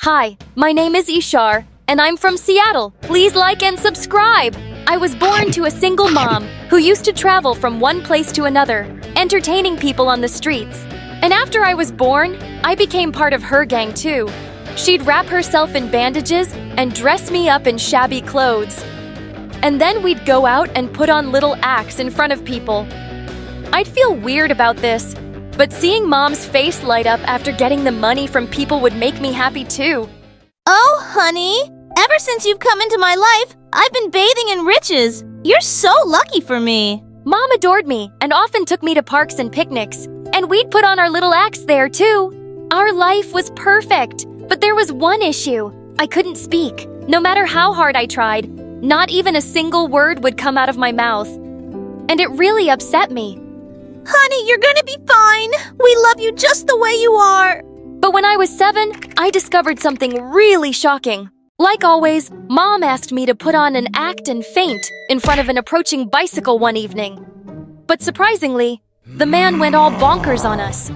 Hi, my name is Ishar, and I'm from Seattle. Please like and subscribe. I was born to a single mom who used to travel from one place to another, entertaining people on the streets. And after I was born, I became part of her gang too. She'd wrap herself in bandages and dress me up in shabby clothes. And then we'd go out and put on little acts in front of people. I'd feel weird about this, but seeing Mom's face light up after getting the money from people would make me happy too. Oh, honey, ever since you've come into my life, I've been bathing in riches. You're so lucky for me. Mom adored me and often took me to parks and picnics, and we'd put on our little acts there too. Our life was perfect, but there was one issue. I couldn't speak. No matter how hard I tried, not even a single word would come out of my mouth. And it really upset me. Honey, you're gonna be fine. We love you just the way you are. But when I was 7, I discovered something really shocking. Like always, Mom asked me to put on an act and faint in front of an approaching bicycle one evening. But surprisingly, the man went all bonkers on us.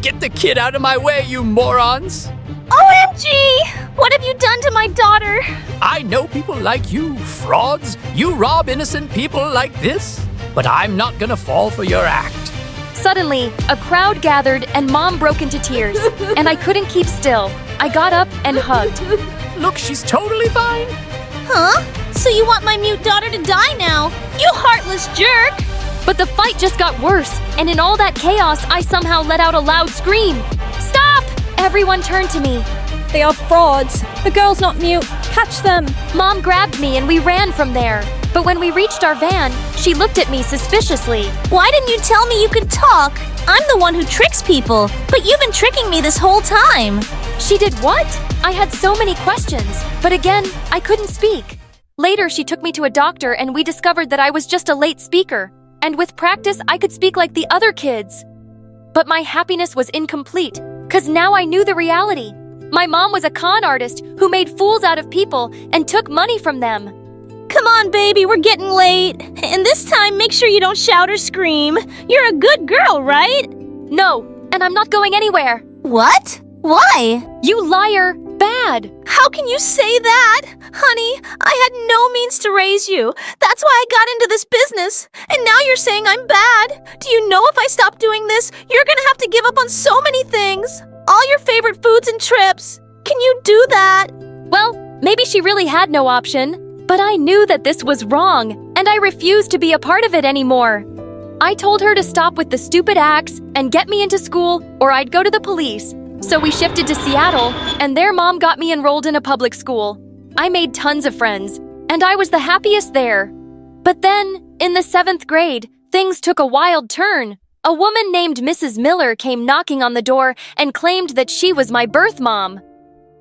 Get the kid out of my way, you morons! OMG! What have you done to my daughter? I know people like you, frauds. You rob innocent people like this. But I'm not gonna fall for your act. Suddenly, a crowd gathered and Mom broke into tears, and I couldn't keep still. I got up and hugged. Look, she's totally fine. Huh? So you want my mute daughter to die now? You heartless jerk! But the fight just got worse, and in all that chaos, I somehow let out a loud scream. Stop! Everyone turned to me. They are frauds. The girl's not mute. Catch them. Mom grabbed me and we ran from there. But when we reached our van, she looked at me suspiciously. Why didn't you tell me you could talk? I'm the one who tricks people, but you've been tricking me this whole time. She did what? I had so many questions, but again, I couldn't speak. Later, she took me to a doctor and we discovered that I was just a late speaker. And with practice, I could speak like the other kids. But my happiness was incomplete, because now I knew the reality. My mom was a con artist who made fools out of people and took money from them. Come on, baby, we're getting late. And this time, make sure you don't shout or scream. You're a good girl, right? No, and I'm not going anywhere. What? Why? You liar! Bad! How can you say that? Honey, I had no means to raise you. That's why I got into this business. And now you're saying I'm bad. Do you know if I stop doing this, you're gonna have to give up on so many things? All your favorite foods and trips. Can you do that? Well, maybe she really had no option. But I knew that this was wrong, and I refused to be a part of it anymore. I told her to stop with the stupid acts and get me into school, or I'd go to the police. So we shifted to Seattle, and their mom got me enrolled in a public school. I made tons of friends, and I was the happiest there. But then, in the 7th grade, things took a wild turn. A woman named Mrs. Miller came knocking on the door and claimed that she was my birth mom.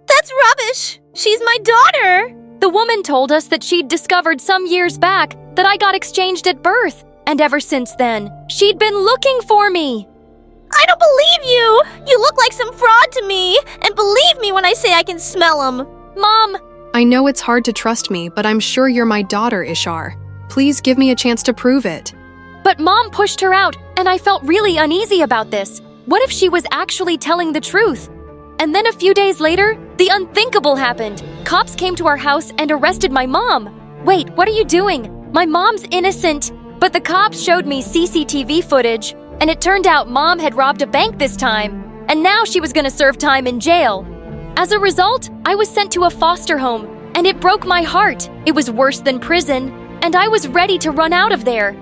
That's rubbish! She's my daughter! The woman told us that she'd discovered some years back that I got exchanged at birth, and ever since then, she'd been looking for me. I don't believe you! You look like some fraud to me, and believe me when I say I can smell them. Mom! I know it's hard to trust me, but I'm sure you're my daughter, Ishar. Please give me a chance to prove it. But Mom pushed her out, and I felt really uneasy about this. What if she was actually telling the truth? And then a few days later, the unthinkable happened. Cops came to our house and arrested my mom. Wait, what are you doing? My mom's innocent. But the cops showed me CCTV footage, and it turned out Mom had robbed a bank this time, and now she was gonna serve time in jail. As a result, I was sent to a foster home, and it broke my heart. It was worse than prison, and I was ready to run out of there.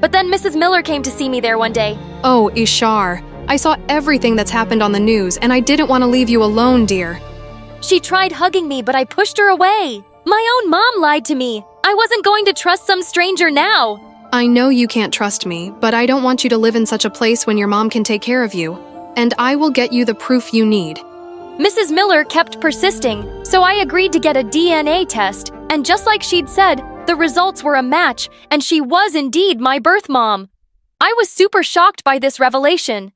But then Mrs. Miller came to see me there one day. Oh, Ishar. I saw everything that's happened on the news, and I didn't want to leave you alone, dear. She tried hugging me, but I pushed her away. My own mom lied to me. I wasn't going to trust some stranger now. I know you can't trust me, but I don't want you to live in such a place when your mom can take care of you. And I will get you the proof you need. Mrs. Miller kept persisting, so I agreed to get a DNA test. And just like she'd said, the results were a match, and she was indeed my birth mom. I was super shocked by this revelation.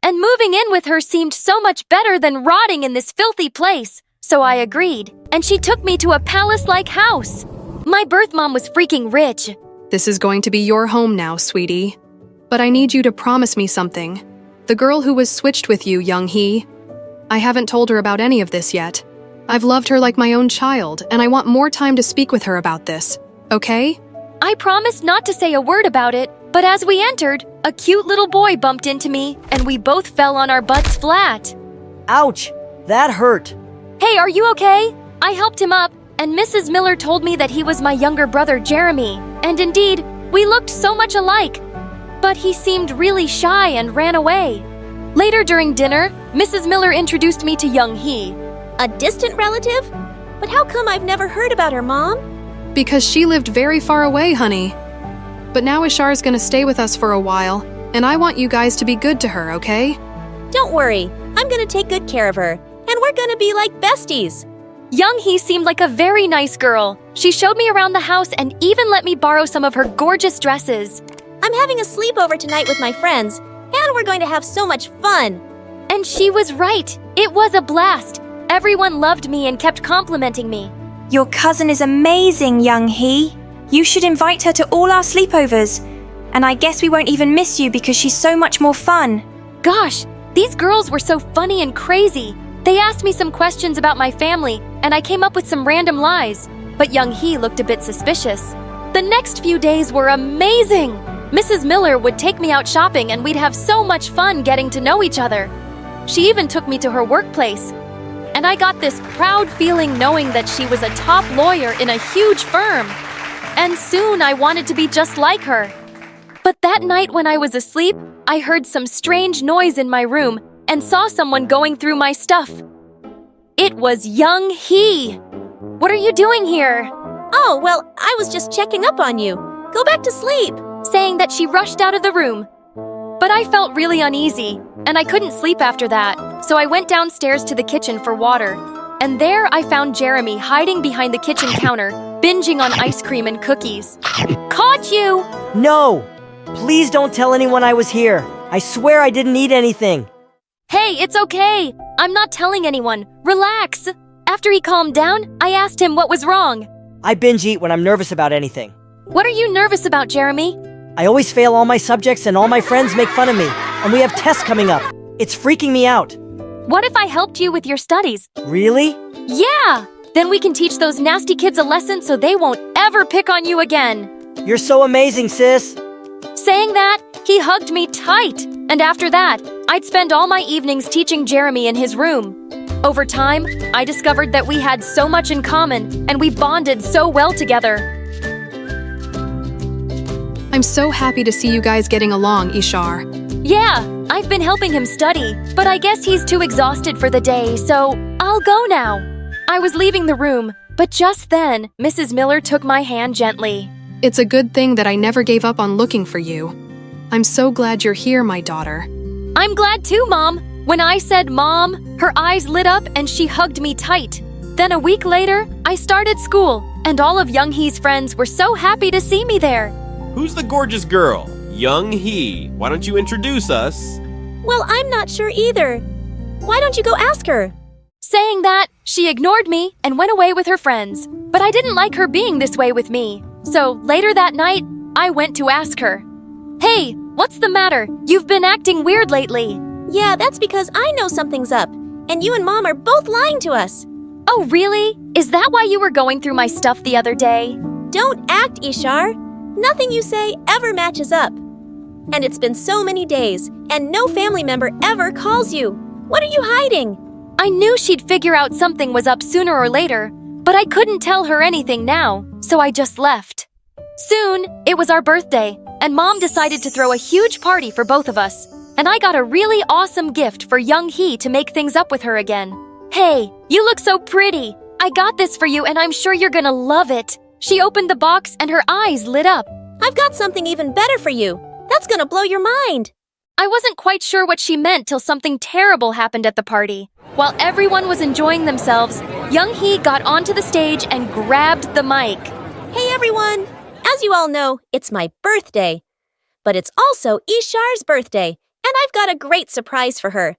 And moving in with her seemed so much better than rotting in this filthy place. So I agreed, and she took me to a palace-like house. My birth mom was freaking rich. This is going to be your home now, sweetie. But I need you to promise me something. The girl who was switched with you, Young Hee. I haven't told her about any of this yet. I've loved her like my own child, and I want more time to speak with her about this, okay? I promised not to say a word about it, but as we entered, a cute little boy bumped into me, and we both fell on our butts flat. Ouch! That hurt. Hey, are you okay? I helped him up, and Mrs. Miller told me that he was my younger brother, Jeremy. And indeed, we looked so much alike. But he seemed really shy and ran away. Later during dinner, Mrs. Miller introduced me to Young Hee. A distant relative? But how come I've never heard about her, Mom? Because she lived very far away, honey. But now Ishar's gonna stay with us for a while, and I want you guys to be good to her, okay? Don't worry, I'm gonna take good care of her, and we're gonna be like besties. Young Hee seemed like a very nice girl. She showed me around the house and even let me borrow some of her gorgeous dresses. I'm having a sleepover tonight with my friends, and we're going to have so much fun. And she was right. It was a blast. Everyone loved me and kept complimenting me. Your cousin is amazing, Young Hee. You should invite her to all our sleepovers. And I guess we won't even miss you because she's so much more fun. Gosh, these girls were so funny and crazy. They asked me some questions about my family, and I came up with some random lies. But Young Hee looked a bit suspicious. The next few days were amazing. Mrs. Miller would take me out shopping and we'd have so much fun getting to know each other. She even took me to her workplace. And I got this proud feeling knowing that she was a top lawyer in a huge firm. And soon I wanted to be just like her. But that night when I was asleep, I heard some strange noise in my room and saw someone going through my stuff. It was Young Hee. What are you doing here? Oh, well, I was just checking up on you. Go back to sleep. Saying that she rushed out of the room. But I felt really uneasy, and I couldn't sleep after that, so I went downstairs to the kitchen for water. And there I found Jeremy hiding behind the kitchen counter, binging on ice cream and cookies. Caught you! No! Please don't tell anyone I was here. I swear I didn't eat anything. Hey, it's okay. I'm not telling anyone. Relax. After he calmed down, I asked him what was wrong. I binge eat when I'm nervous about anything. What are you nervous about, Jeremy? I always fail all my subjects and all my friends make fun of me. And we have tests coming up. It's freaking me out. What if I helped you with your studies? Really? Yeah! Then we can teach those nasty kids a lesson so they won't ever pick on you again. You're so amazing, sis. Saying that, he hugged me tight. And after that, I'd spend all my evenings teaching Jeremy in his room. Over time, I discovered that we had so much in common, and we bonded so well together. I'm so happy to see you guys getting along, Ishar. Yeah, I've been helping him study, but I guess he's too exhausted for the day, so I'll go now. I was leaving the room, but just then, Mrs. Miller took my hand gently. It's a good thing that I never gave up on looking for you. I'm so glad you're here, my daughter. I'm glad too, Mom. When I said Mom, her eyes lit up and she hugged me tight. Then a week later, I started school, and all of Young Hee's friends were so happy to see me there. Who's the gorgeous girl? Young Hee. Why don't you introduce us? Well, I'm not sure either. Why don't you go ask her? Saying that, she ignored me and went away with her friends. But I didn't like her being this way with me. So later that night, I went to ask her. Hey, what's the matter? You've been acting weird lately. Yeah, that's because I know something's up. And you and Mom are both lying to us. Oh, really? Is that why you were going through my stuff the other day? Don't act, Ishar. Nothing you say ever matches up. And it's been so many days, and no family member ever calls you. What are you hiding? I knew she'd figure out something was up sooner or later, but I couldn't tell her anything now, so I just left. Soon, it was our birthday, and Mom decided to throw a huge party for both of us. And I got a really awesome gift for Young Hee to make things up with her again. Hey, you look so pretty. I got this for you and I'm sure you're gonna love it. She opened the box and her eyes lit up. I've got something even better for you. That's gonna blow your mind. I wasn't quite sure what she meant till something terrible happened at the party. While everyone was enjoying themselves, Young Hee got onto the stage and grabbed the mic. Hey everyone! As you all know, it's my birthday. But it's also Ishar's birthday, and I've got a great surprise for her.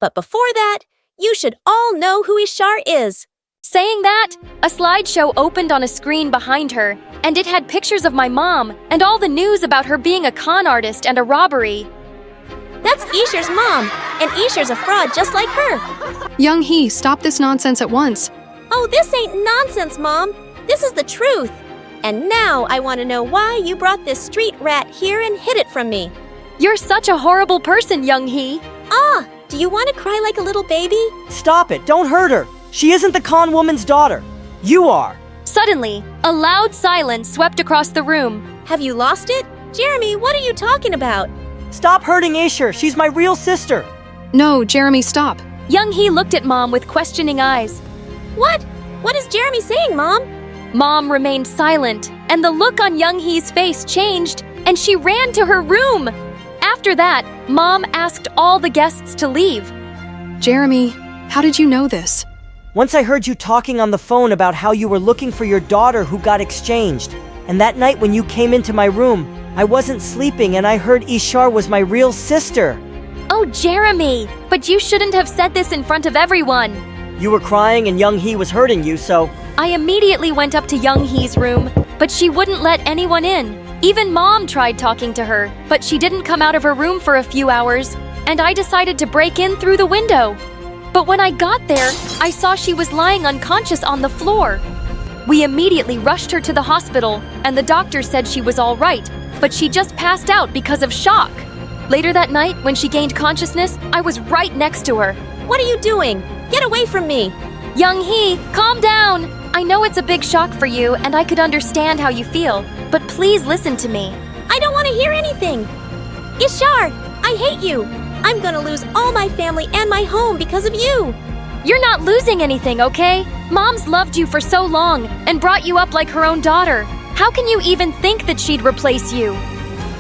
But before that, you should all know who Ishar is. Saying that, a slideshow opened on a screen behind her, and it had pictures of my mom and all the news about her being a con artist and a robbery. That's Isher's mom, and Isher's a fraud just like her. Young Hee, stop this nonsense at once. Oh, this ain't nonsense, Mom. This is the truth. And now I want to know why you brought this street rat here and hid it from me. You're such a horrible person, Young Hee. Ah, do you want to cry like a little baby? Stop it, don't hurt her. She isn't the con woman's daughter. You are. Suddenly, a loud silence swept across the room. Have you lost it? Jeremy, what are you talking about? Stop hurting Isher, she's my real sister. No, Jeremy, stop. Young Hee looked at Mom with questioning eyes. What? What is Jeremy saying, Mom? Mom remained silent, and the look on Young Hee's face changed, and she ran to her room. After that, Mom asked all the guests to leave. Jeremy, how did you know this? Once I heard you talking on the phone about how you were looking for your daughter who got exchanged. And that night when you came into my room, I wasn't sleeping and I heard Ishar was my real sister. Oh, Jeremy, but you shouldn't have said this in front of everyone. You were crying and Young Hee was hurting you, so... I immediately went up to Young Hee's room, but she wouldn't let anyone in. Even Mom tried talking to her, but she didn't come out of her room for a few hours, and I decided to break in through the window. But when I got there, I saw she was lying unconscious on the floor. We immediately rushed her to the hospital, and the doctor said she was all right, but she just passed out because of shock. Later that night, when she gained consciousness, I was right next to her. What are you doing? Get away from me! Young Hee, calm down! I know it's a big shock for you, and I could understand how you feel, but please listen to me. I don't want to hear anything! Ishar, I hate you! I'm gonna lose all my family and my home because of you! You're not losing anything, okay? Mom's loved you for so long and brought you up like her own daughter. How can you even think that she'd replace you?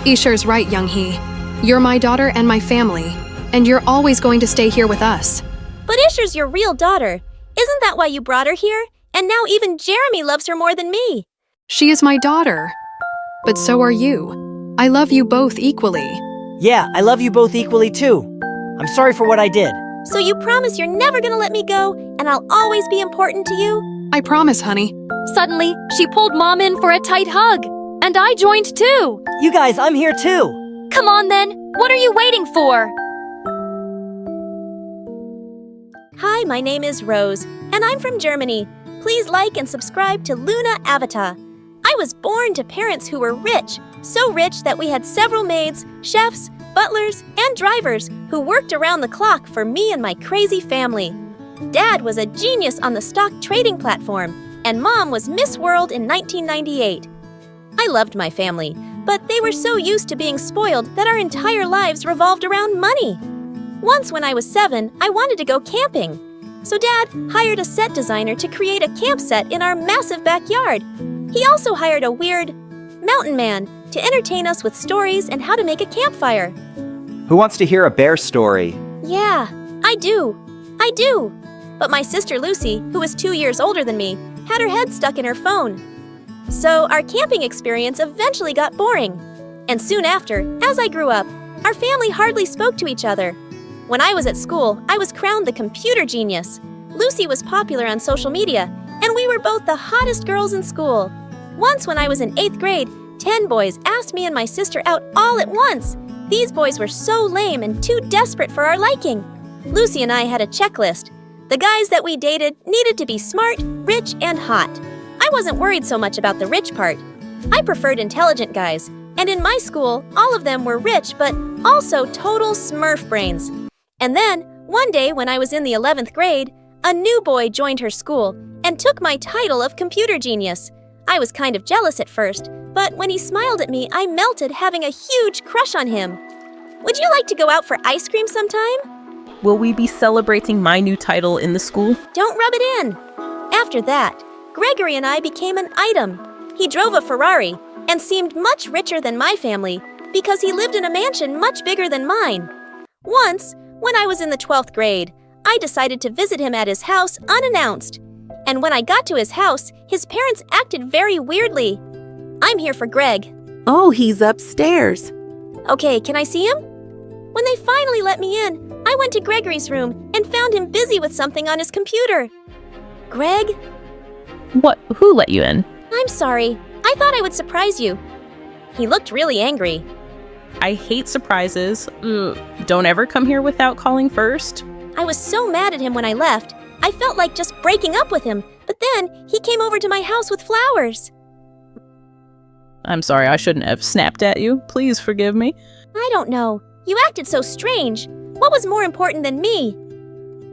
Ishar's right, Young Hee. You're my daughter and my family, and you're always going to stay here with us. But Isher's your real daughter. Isn't that why you brought her here? And now even Jeremy loves her more than me. She is my daughter. But so are you. I love you both equally. Yeah, I love you both equally too. I'm sorry for what I did. So you promise you're never gonna let me go, and I'll always be important to you? I promise, honey. Suddenly, she pulled Mom in for a tight hug. And I joined too. You guys, I'm here too. Come on then, what are you waiting for? Hi, my name is Rose, and I'm from Germany. Please like and subscribe to Luna Avatar. I was born to parents who were rich, so rich that we had several maids, chefs, butlers, and drivers who worked around the clock for me and my crazy family. Dad was a genius on the stock trading platform, and Mom was Miss World in 1998. I loved my family, but they were so used to being spoiled that our entire lives revolved around money. Once when I was 7, I wanted to go camping. So Dad hired a set designer to create a camp set in our massive backyard. He also hired a weird mountain man to entertain us with stories and how to make a campfire. Who wants to hear a bear story? Yeah, I do. But my sister Lucy, who was 2 years older than me, had her head stuck in her phone. So our camping experience eventually got boring. And soon after, as I grew up, our family hardly spoke to each other. When I was at school, I was crowned the computer genius. Lucy was popular on social media, and we were both the hottest girls in school. Once when I was in 8th grade, 10 boys asked me and my sister out all at once. These boys were so lame and too desperate for our liking. Lucy and I had a checklist. The guys that we dated needed to be smart, rich, and hot. I wasn't worried so much about the rich part. I preferred intelligent guys, and in my school, all of them were rich but also total smurf brains. And then, one day when I was in the 11th grade, a new boy joined her school and took my title of computer genius. I was kind of jealous at first, but when he smiled at me, I melted, having a huge crush on him. Would you like to go out for ice cream sometime? Will we be celebrating my new title in the school? Don't rub it in. After that, Gregory and I became an item. He drove a Ferrari and seemed much richer than my family because he lived in a mansion much bigger than mine. Once, when I was in the 12th grade, I decided to visit him at his house unannounced. And when I got to his house, his parents acted very weirdly. I'm here for Greg. Oh, he's upstairs. Okay, can I see him? When they finally let me in, I went to Gregory's room and found him busy with something on his computer. Greg? What? Who let you in? I'm sorry. I thought I would surprise you. He looked really angry. I hate surprises. Don't ever come here without calling first. I was so mad at him when I left. I felt like just breaking up with him, but then he came over to my house with flowers. I'm sorry, I shouldn't have snapped at you. Please forgive me. I don't know. You acted so strange. What was more important than me?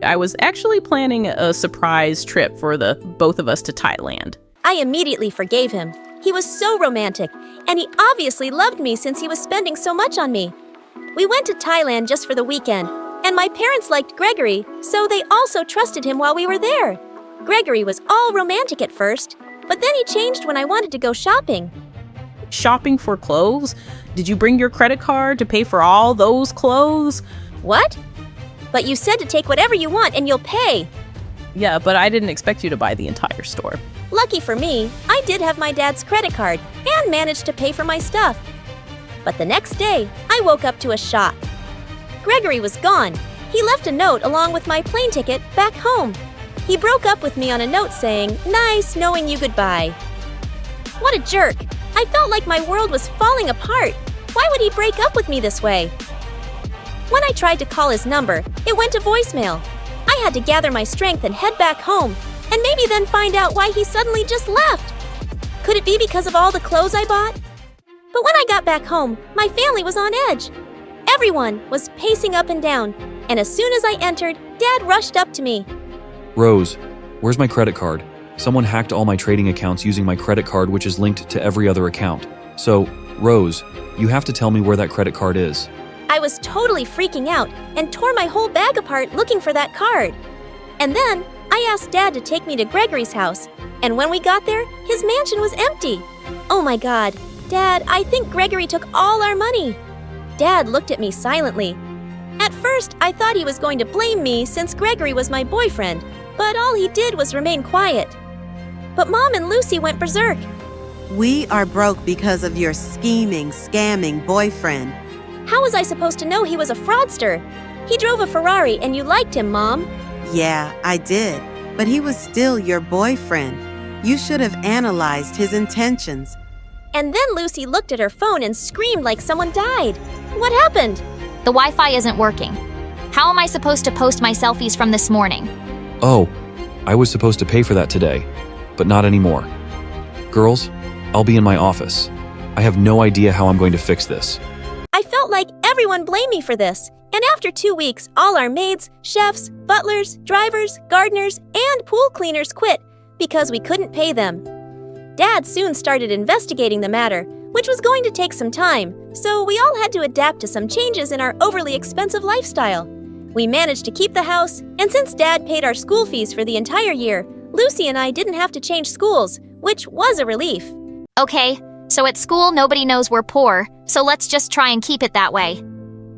I was actually planning a surprise trip for the both of us to Thailand. I immediately forgave him. He was so romantic, and he obviously loved me since he was spending so much on me. We went to Thailand just for the weekend, and my parents liked Gregory, so they also trusted him while we were there. Gregory was all romantic at first, but then he changed when I wanted to go shopping. Shopping for clothes? Did you bring your credit card to pay for all those clothes? What? But you said to take whatever you want and you'll pay. Yeah, but I didn't expect you to buy the entire store. Lucky for me, I did have my dad's credit card and managed to pay for my stuff. But the next day, I woke up to a shock. Gregory was gone. He left a note along with my plane ticket back home. He broke up with me on a note saying, "Nice knowing you goodbye." What a jerk. I felt like my world was falling apart. Why would he break up with me this way? When I tried to call his number, it went to voicemail. I had to gather my strength and head back home, and maybe then find out why he suddenly just left. Could it be because of all the clothes I bought? But when I got back home, my family was on edge. Everyone was pacing up and down, and as soon as I entered, Dad rushed up to me. Rose, where's my credit card? Someone hacked all my trading accounts using my credit card, which is linked to every other account. So, Rose, you have to tell me where that credit card is. I was totally freaking out and tore my whole bag apart looking for that card. And then I asked Dad to take me to Gregory's house, and when we got there, his mansion was empty. Oh my God, Dad, I think Gregory took all our money. Dad looked at me silently. At first, I thought he was going to blame me since Gregory was my boyfriend, but all he did was remain quiet. But Mom and Lucy went berserk. We are broke because of your scheming, scamming boyfriend. How was I supposed to know he was a fraudster? He drove a Ferrari and you liked him, Mom. Yeah, I did. But he was still your boyfriend. You should have analyzed his intentions. And then Lucy looked at her phone and screamed like someone died. What happened? The Wi-Fi isn't working. How am I supposed to post my selfies from this morning? Oh, I was supposed to pay for that today, but not anymore. Girls, I'll be in my office. I have no idea how I'm going to fix this. I felt like everyone blamed me for this. And after 2 weeks, all our maids, chefs, butlers, drivers, gardeners, and pool cleaners quit because we couldn't pay them. Dad soon started investigating the matter, which was going to take some time, so we all had to adapt to some changes in our overly expensive lifestyle. We managed to keep the house, and since Dad paid our school fees for the entire year, Lucy and I didn't have to change schools, which was a relief. Okay, so at school nobody knows we're poor, so let's just try and keep it that way.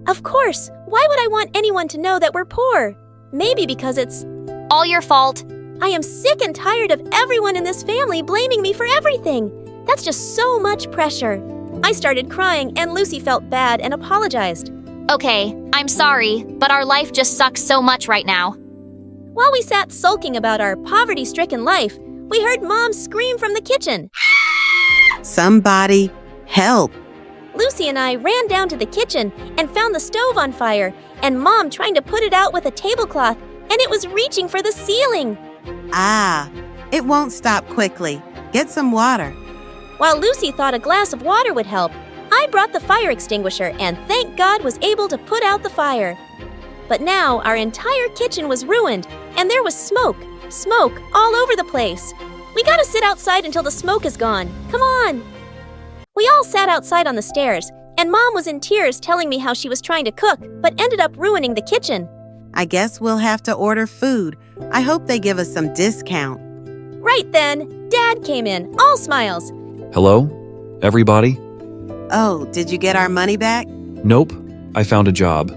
Of course, why would I want anyone to know that we're poor? Maybe because it's all your fault. I am sick and tired of everyone in this family blaming me for everything. That's just so much pressure. I started crying and Lucy felt bad and apologized. Okay, I'm sorry, but our life just sucks so much right now. While we sat sulking about our poverty-stricken life, we heard Mom scream from the kitchen. Somebody help. Lucy and I ran down to the kitchen and found the stove on fire and Mom trying to put it out with a tablecloth, and it was reaching for the ceiling. Ah, it won't stop quickly. Get some water. While Lucy thought a glass of water would help, I brought the fire extinguisher and thank God was able to put out the fire. But now our entire kitchen was ruined and there was smoke all over the place. We gotta sit outside until the smoke is gone. Come on. We all sat outside on the stairs and Mom was in tears telling me how she was trying to cook but ended up ruining the kitchen. I guess we'll have to order food. I hope they give us some discount. Right then, Dad came in, all smiles. Hello? Everybody? Oh, did you get our money back? Nope. I found a job.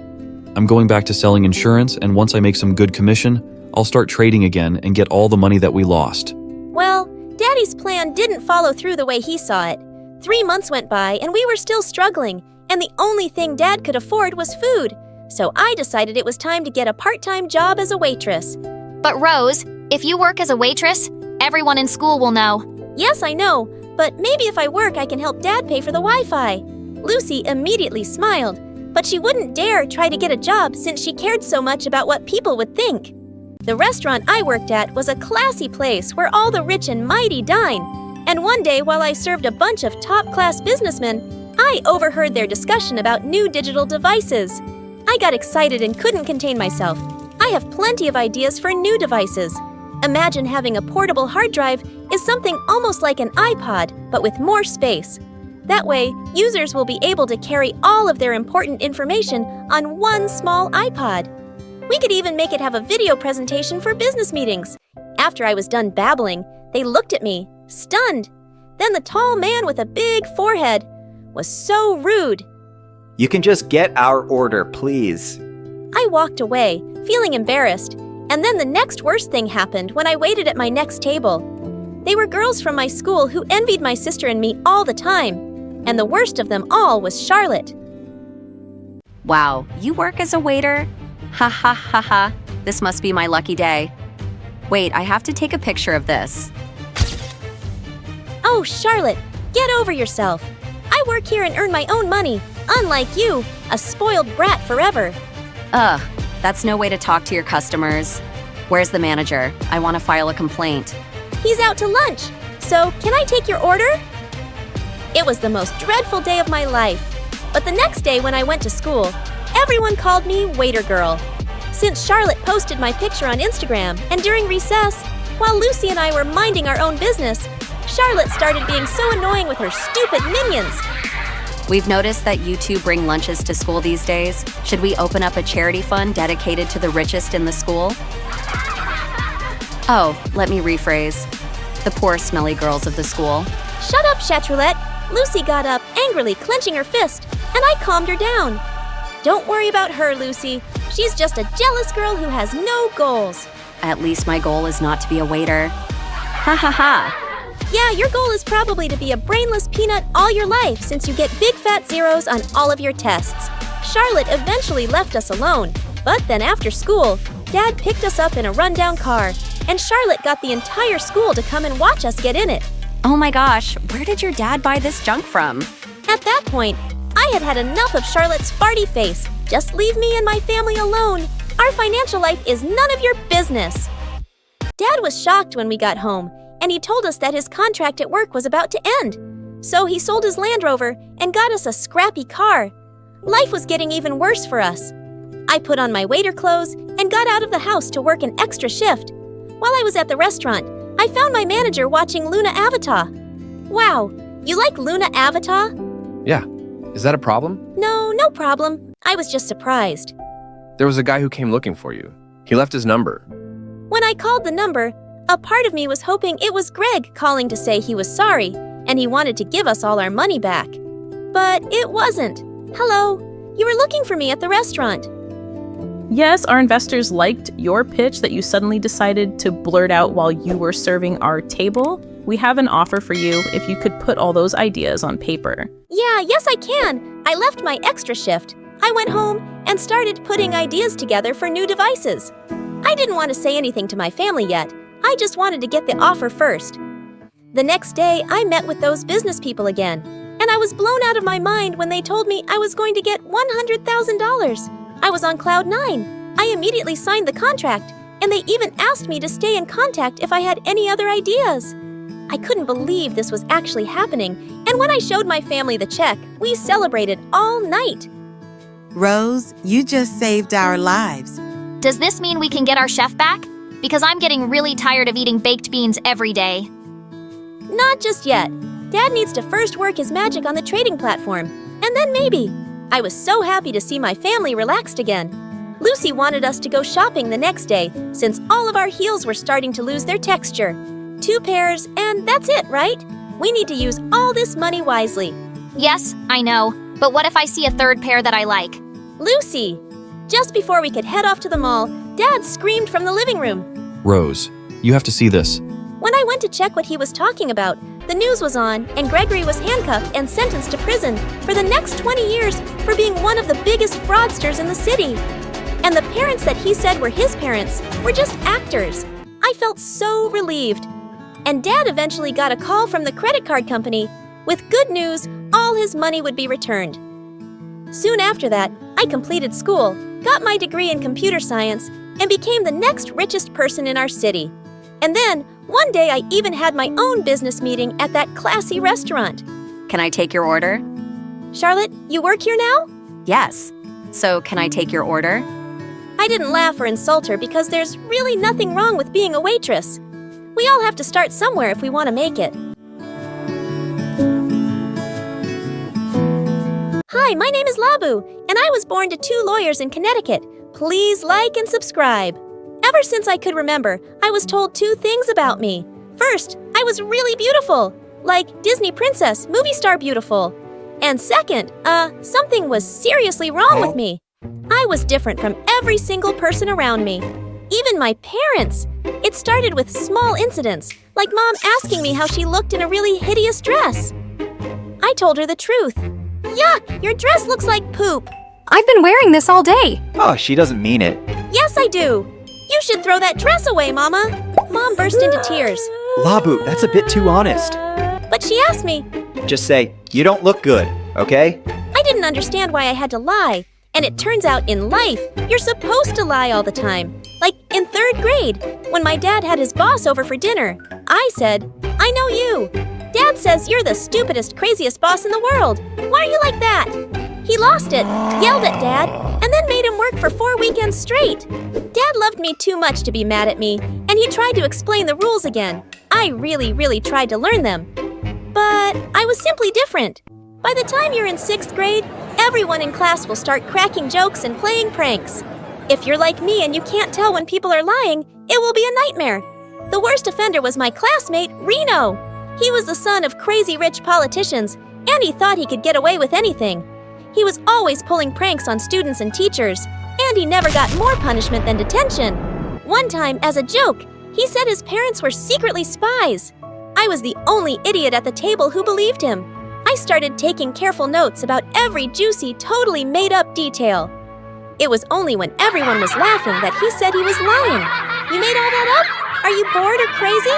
I'm going back to selling insurance, and once I make some good commission, I'll start trading again and get all the money that we lost. Well, Daddy's plan didn't follow through the way he saw it. 3 months went by and we were still struggling, and the only thing Dad could afford was food. So I decided it was time to get a part-time job as a waitress. But Rose, if you work as a waitress, everyone in school will know. Yes, I know, but maybe if I work I can help Dad pay for the Wi-Fi. Lucy immediately smiled, but she wouldn't dare try to get a job since she cared so much about what people would think. The restaurant I worked at was a classy place where all the rich and mighty dine, and one day while I served a bunch of top-class businessmen, I overheard their discussion about new digital devices. I got excited and couldn't contain myself. I have plenty of ideas for new devices. Imagine having a portable hard drive is something almost like an iPod, but with more space. That way, users will be able to carry all of their important information on one small iPod. We could even make it have a video presentation for business meetings. After I was done babbling, they looked at me, stunned. Then the tall man with a big forehead was so rude. You can just get our order, please. I walked away, feeling embarrassed, and then the next worst thing happened when I waited at my next table. They were girls from my school who envied my sister and me all the time, and the worst of them all was Charlotte. Wow, you work as a waiter? Ha ha ha ha. This must be my lucky day. Wait, I have to take a picture of this. Oh, Charlotte, get over yourself. I work here and earn my own money, unlike you, a spoiled brat forever. Ugh, that's no way to talk to your customers. Where's the manager? I want to file a complaint. He's out to lunch, so can I take your order? It was the most dreadful day of my life. But the next day when I went to school, everyone called me Waiter Girl. Since Charlotte posted my picture on Instagram, and during recess, while Lucy and I were minding our own business, Charlotte started being so annoying with her stupid minions. We've noticed that you two bring lunches to school these days. Should we open up a charity fund dedicated to the richest in the school? Oh, let me rephrase. The poor, smelly girls of the school. Shut up, Chatroulette. Lucy got up, angrily clenching her fist, and I calmed her down. Don't worry about her, Lucy. She's just a jealous girl who has no goals. At least my goal is not to be a waiter. Ha ha ha. Yeah, your goal is probably to be a brainless peanut all your life since you get big fat zeros on all of your tests. Charlotte eventually left us alone, but then after school, Dad picked us up in a rundown car, and Charlotte got the entire school to come and watch us get in it. Oh my gosh, where did your dad buy this junk from? At that point, I had had enough of Charlotte's farty face. Just leave me and my family alone. Our financial life is none of your business. Dad was shocked when we got home, and he told us that his contract at work was about to end. So he sold his Land Rover and got us a scrappy car. Life was getting even worse for us. I put on my waiter clothes and got out of the house to work an extra shift. While I was at the restaurant, I found my manager watching Luna Avatar. Wow, you like Luna Avatar? Yeah. Is that a problem? No problem. I was just surprised. There was a guy who came looking for you. He left his number. When I called the number, a part of me was hoping it was Greg calling to say he was sorry and he wanted to give us all our money back. But it wasn't. Hello, you were looking for me at the restaurant. Yes, our investors liked your pitch that you suddenly decided to blurt out while you were serving our table. We have an offer for you if you could put all those ideas on paper. Yeah, yes I can. I left my extra shift. I went home and started putting ideas together for new devices. I didn't want to say anything to my family yet. I just wanted to get the offer first. The next day, I met with those business people again, and I was blown out of my mind when they told me I was going to get $100,000. I was on cloud 9. I immediately signed the contract, and they even asked me to stay in contact if I had any other ideas. I couldn't believe this was actually happening, and when I showed my family the check, we celebrated all night. Rose, you just saved our lives. Does this mean we can get our chef back? Because I'm getting really tired of eating baked beans every day. Not just yet. Dad needs to first work his magic on the trading platform, and then maybe. I was so happy to see my family relaxed again. Lucy wanted us to go shopping the next day, since all of our heels were starting to lose their texture. 2 pairs, and that's it, right? We need to use all this money wisely. Yes, I know. But what if I see a 3rd pair that I like? Lucy! Just before we could head off to the mall, Dad screamed from the living room. Rose, you have to see this. When I went to check what he was talking about, the news was on, and Gregory was handcuffed and sentenced to prison for the next 20 years for being one of the biggest fraudsters in the city. And the parents that he said were his parents were just actors. I felt so relieved. And Dad eventually got a call from the credit card company with good news: all all his money would be returned. Soon after that, I completed school, got my degree in computer science, and became the next richest person in our city. And then, one day I even had my own business meeting at that classy restaurant. Can I take your order? Charlotte, you work here now? Yes. So, can I take your order? I didn't laugh or insult her because there's really nothing wrong with being a waitress. We all have to start somewhere if we want to make it. Hi, my name is Labu, and I was born to 2 lawyers in Connecticut. Please like and subscribe. Ever since I could remember, I was told 2 things about me. First, I was really beautiful, like Disney princess, movie star beautiful. And second, something was seriously wrong with me. I was different from every single person around me. Even my parents. It started with small incidents, like Mom asking me how she looked in a really hideous dress. I told her the truth. Yuck, your dress looks like poop. I've been wearing this all day. Oh, she doesn't mean it. Yes, I do. You should throw that dress away, Mama. Mom burst into tears. Labu, that's a bit too honest. But she asked me. Just say, you don't look good, okay? I didn't understand why I had to lie. And it turns out in life, you're supposed to lie all the time. Like in 3rd grade, when my dad had his boss over for dinner. I said, I know you. Dad says you're the stupidest, craziest boss in the world. Why are you like that? He lost it, yelled at Dad, and then made him work for 4 weekends straight. Dad loved me too much to be mad at me, and he tried to explain the rules again. I really tried to learn them. But I was simply different. By the time you're in 6th grade, everyone in class will start cracking jokes and playing pranks. If you're like me and you can't tell when people are lying, it will be a nightmare. The worst offender was my classmate, Reno. He was the son of crazy rich politicians, and he thought he could get away with anything. He was always pulling pranks on students and teachers, and he never got more punishment than detention. One time, as a joke, he said his parents were secretly spies. I was the only idiot at the table who believed him. I started taking careful notes about every juicy, totally made-up detail. It was only when everyone was laughing that he said he was lying. You made all that up? Are you bored or crazy?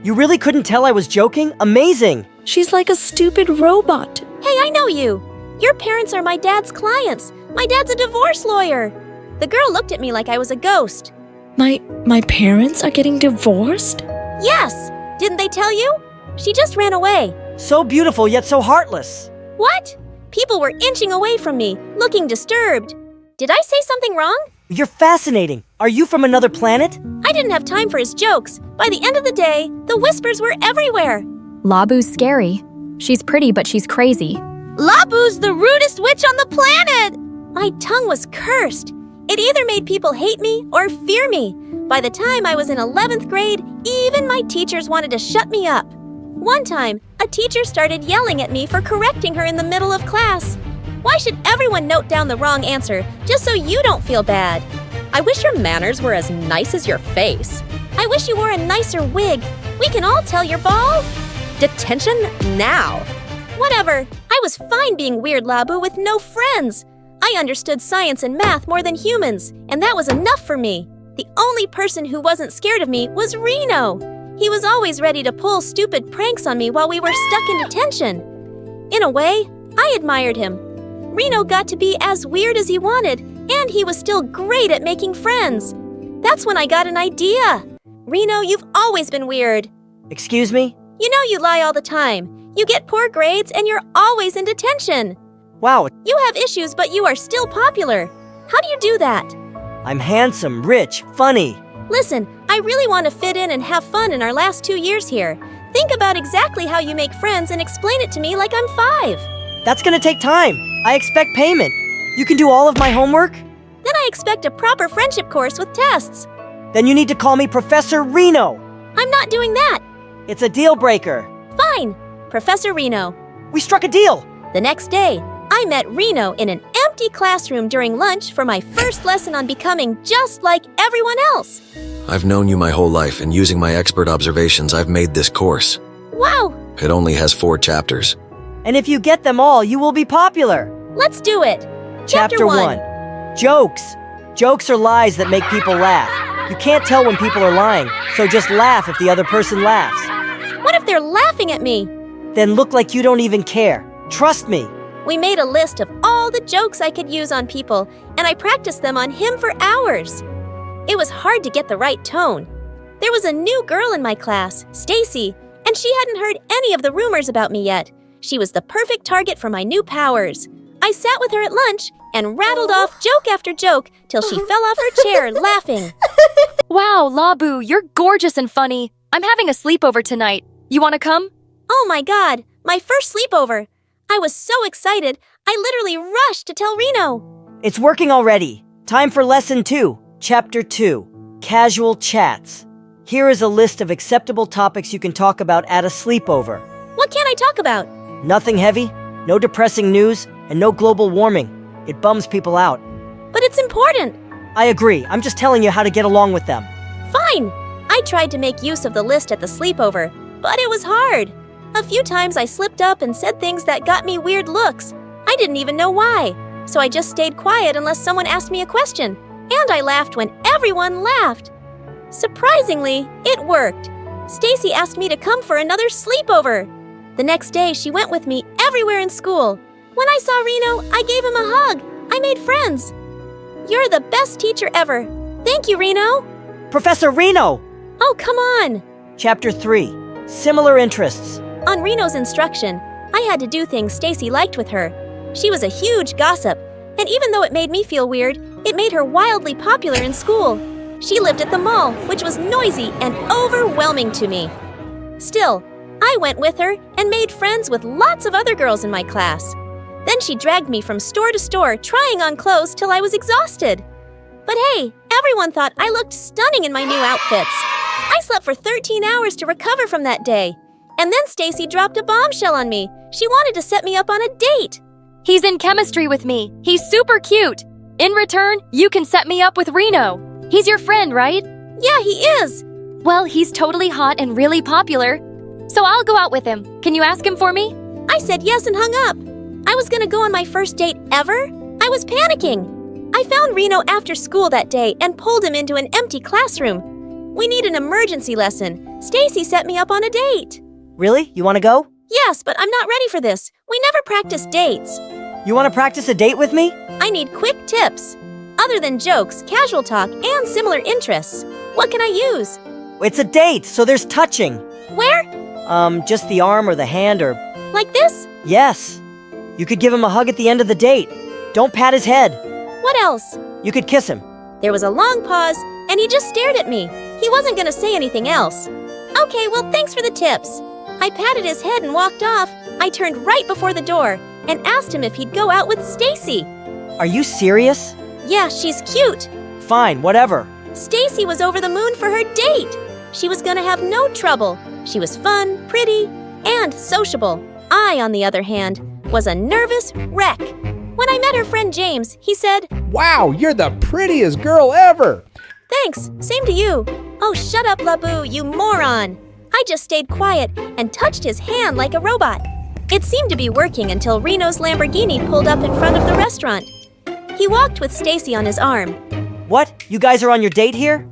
You really couldn't tell I was joking? Amazing! She's like a stupid robot. Hey, I know you. Your parents are my dad's clients. My dad's a divorce lawyer. The girl looked at me like I was a ghost. My parents are getting divorced? Yes! Didn't they tell you? She just ran away. So beautiful, yet so heartless. What? People were inching away from me, looking disturbed. Did I say something wrong? You're fascinating. Are you from another planet? I didn't have time for his jokes. By the end of the day, the whispers were everywhere. Labu's scary. She's pretty, but she's crazy. Labu's the rudest witch on the planet! My tongue was cursed. It either made people hate me or fear me. By the time I was in 11th grade, even my teachers wanted to shut me up. One time, a teacher started yelling at me for correcting her in the middle of class. Why should everyone note down the wrong answer just so you don't feel bad? I wish your manners were as nice as your face. I wish you wore a nicer wig. We can all tell you're bald. Detention now. Whatever. I was fine being weird, Labu, with no friends. I understood science and math more than humans, and that was enough for me. The only person who wasn't scared of me was Reno. He was always ready to pull stupid pranks on me while we were stuck in detention. In a way, I admired him. Reno got to be as weird as he wanted, and he was still great at making friends. That's when I got an idea. Reno, you've always been weird. Excuse me? You know you lie all the time. You get poor grades and you're always in detention. Wow. You have issues, but you are still popular. How do you do that? I'm handsome, rich, funny. Listen, I really want to fit in and have fun in our last 2 years here. Think about exactly how you make friends and explain it to me like I'm 5. That's gonna take time. I expect payment. You can do all of my homework? Then I expect a proper friendship course with tests. Then you need to call me Professor Reno. I'm not doing that. It's a deal breaker. Fine, Professor Reno. We struck a deal. The next day, I met Reno in an empty classroom during lunch for my first lesson on becoming just like everyone else. I've known you my whole life, and using my expert observations, I've made this course. Wow. It only has 4 chapters. And if you get them all, you will be popular. Let's do it. Chapter 1. Jokes. Jokes are lies that make people laugh. You can't tell when people are lying, so just laugh if the other person laughs. What if they're laughing at me? Then look like you don't even care. Trust me. We made a list of all the jokes I could use on people, and I practiced them on him for hours. It was hard to get the right tone. There was a new girl in my class, Stacy, and she hadn't heard any of the rumors about me yet. She was the perfect target for my new powers. I sat with her at lunch and rattled off joke after joke till she fell off her chair laughing. Wow, Labu, you're gorgeous and funny. I'm having a sleepover tonight. You want to come? Oh my God, my first sleepover. I was so excited, I literally rushed to tell Reno. It's working already. Time for Lesson 2, Chapter 2, Casual Chats. Here is a list of acceptable topics you can talk about at a sleepover. What can I talk about? Nothing heavy, no depressing news, and no global warming. It bums people out. But it's important. I agree. I'm just telling you how to get along with them. Fine. I tried to make use of the list at the sleepover, but it was hard. A few times I slipped up and said things that got me weird looks. I didn't even know why. So I just stayed quiet unless someone asked me a question. And I laughed when everyone laughed. Surprisingly, it worked. Stacy asked me to come for another sleepover. The next day, she went with me everywhere in school. When I saw Reno, I gave him a hug. I made friends. You're the best teacher ever. Thank you, Reno. Professor Reno! Oh, come on. Chapter 3, Similar Interests. On Reno's instruction, I had to do things Stacy liked with her. She was a huge gossip, and even though it made me feel weird, it made her wildly popular in school. She lived at the mall, which was noisy and overwhelming to me. Still, I went with her and made friends with lots of other girls in my class. Then she dragged me from store to store trying on clothes till I was exhausted. But hey, everyone thought I looked stunning in my new outfits. I slept for 13 hours to recover from that day. And then Stacy dropped a bombshell on me. She wanted to set me up on a date. He's in chemistry with me. He's super cute. In return, you can set me up with Reno. He's your friend, right? Yeah, he is. Well, he's totally hot and really popular. So I'll go out with him. Can you ask him for me? I said yes and hung up. I was gonna go on my first date ever. I was panicking. I found Reno after school that day and pulled him into an empty classroom. We need an emergency lesson. Stacy set me up on a date. Really? You want to go? Yes, but I'm not ready for this. We never practice dates. You want to practice a date with me? I need quick tips. Other than jokes, casual talk, and similar interests. What can I use? It's a date, so there's touching. Where? Just the arm or the hand or... Like this? Yes. You could give him a hug at the end of the date. Don't pat his head. What else? You could kiss him. There was a long pause, and he just stared at me. He wasn't gonna say anything else. Okay, well, thanks for the tips. I patted his head and walked off. I turned right before the door and asked him if he'd go out with Stacy. Are you serious? Yeah, she's cute. Fine, whatever. Stacy was over the moon for her date. She was gonna have no trouble. She was fun, pretty, and sociable. I, on the other hand, was a nervous wreck. When I met her friend James, he said, "Wow, you're the prettiest girl ever." Thanks, same to you. Oh, shut up, Labu, you moron. I just stayed quiet and touched his hand like a robot. It seemed to be working until Reno's Lamborghini pulled up in front of the restaurant. He walked with Stacy on his arm. What? You guys are on your date here?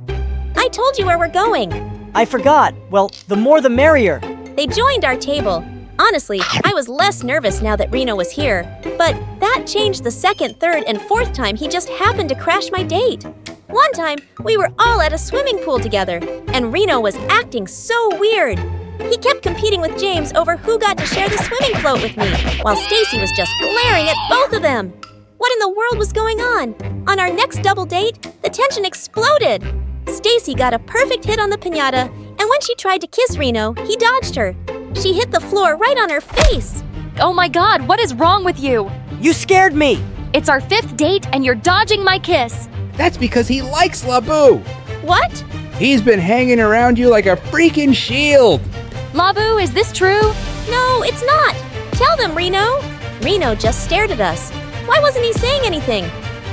I told you where we're going. I forgot. Well, the more the merrier. They joined our table. Honestly, I was less nervous now that Reno was here, but that changed the second, third, and fourth time he just happened to crash my date. One time, we were all at a swimming pool together, and Reno was acting so weird. He kept competing with James over who got to share the swimming float with me, while Stacy was just glaring at both of them. What in the world was going on? On our next double date, the tension exploded. Stacy got a perfect hit on the piñata, and when she tried to kiss Reno, he dodged her. She hit the floor right on her face. Oh my God, what is wrong with you? You scared me. It's our 5th date and you're dodging my kiss. That's because he likes Labu. What? He's been hanging around you like a freaking shield. Labu, is this true? No, it's not. Tell them, Reno. Reno just stared at us. Why wasn't he saying anything?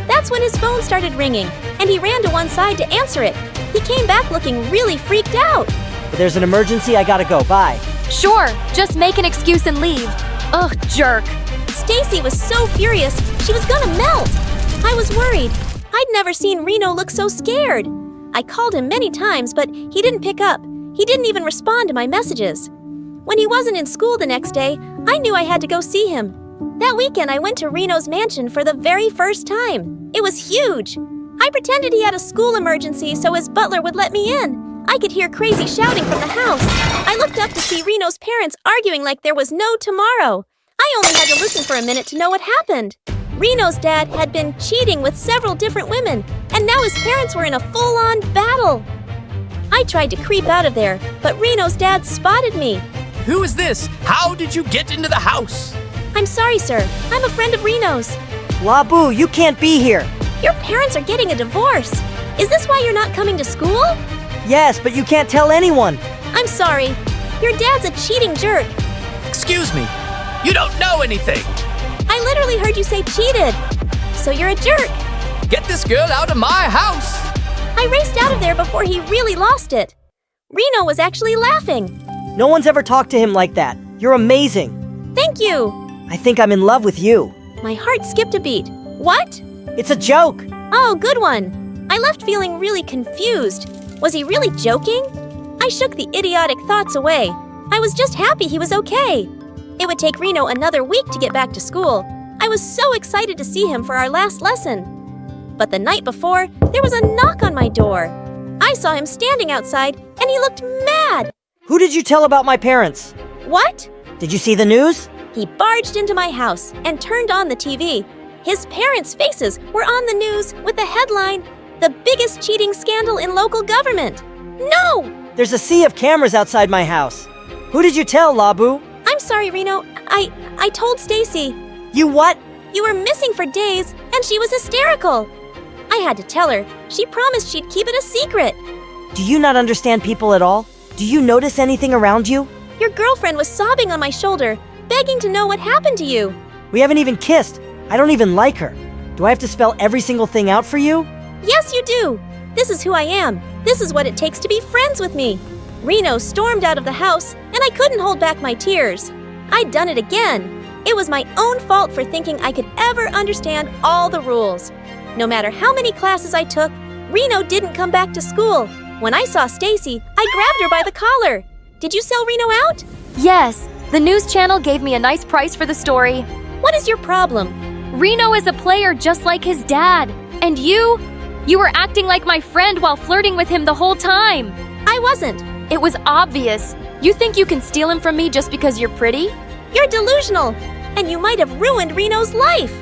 That's when his phone started ringing, and he ran to one side to answer it. He came back looking really freaked out. But there's an emergency, I gotta go. Bye. Sure, just make an excuse and leave. Ugh, jerk. Stacy was so furious, she was gonna melt. I was worried. I'd never seen Reno look so scared. I called him many times, but he didn't pick up. He didn't even respond to my messages. When he wasn't in school the next day, I knew I had to go see him. That weekend, I went to Reno's mansion for the very first time. It was huge. I pretended he had a school emergency so his butler would let me in. I could hear crazy shouting from the house. I looked up to see Reno's parents arguing like there was no tomorrow. I only had to listen for a minute to know what happened. Reno's dad had been cheating with several different women, and now his parents were in a full-on battle. I tried to creep out of there, but Reno's dad spotted me. Who is this? How did you get into the house? I'm sorry, sir. I'm a friend of Reno's. Labu, you can't be here. Your parents are getting a divorce. Is this why you're not coming to school? Yes, but you can't tell anyone. I'm sorry. Your dad's a cheating jerk. Excuse me. You don't know anything. I literally heard you say cheated. So you're a jerk. Get this girl out of my house. I raced out of there before he really lost it. Reno was actually laughing. No one's ever talked to him like that. You're amazing. Thank you. I think I'm in love with you. My heart skipped a beat. What? It's a joke. Oh, good one. I left feeling really confused. Was he really joking? I shook the idiotic thoughts away. I was just happy he was okay. It would take Reno another week to get back to school. I was so excited to see him for our last lesson. But the night before, there was a knock on my door. I saw him standing outside, and he looked mad. Who did you tell about my parents? What? Did you see the news? He barged into my house and turned on the TV. His parents' faces were on the news with the headline, "The biggest cheating scandal in local government." No! There's a sea of cameras outside my house. Who did you tell, Labu? I'm sorry, Reno. I told Stacy. You what? You were missing for days, and she was hysterical. I had to tell her. She promised she'd keep it a secret. Do you not understand people at all? Do you notice anything around you? Your girlfriend was sobbing on my shoulder, begging to know what happened to you. We haven't even kissed. I don't even like her. Do I have to spell every single thing out for you? Yes, you do. This is who I am. This is what it takes to be friends with me. Reno stormed out of the house, and I couldn't hold back my tears. I'd done it again. It was my own fault for thinking I could ever understand all the rules. No matter how many classes I took, Reno didn't come back to school. When I saw Stacy, I grabbed her by the collar. Did you sell Reno out? Yes, the news channel gave me a nice price for the story. What is your problem? Reno is a player just like his dad. And you were acting like my friend while flirting with him the whole time. I wasn't. It was obvious. You think you can steal him from me just because you're pretty? You're delusional, and you might have ruined Reno's life.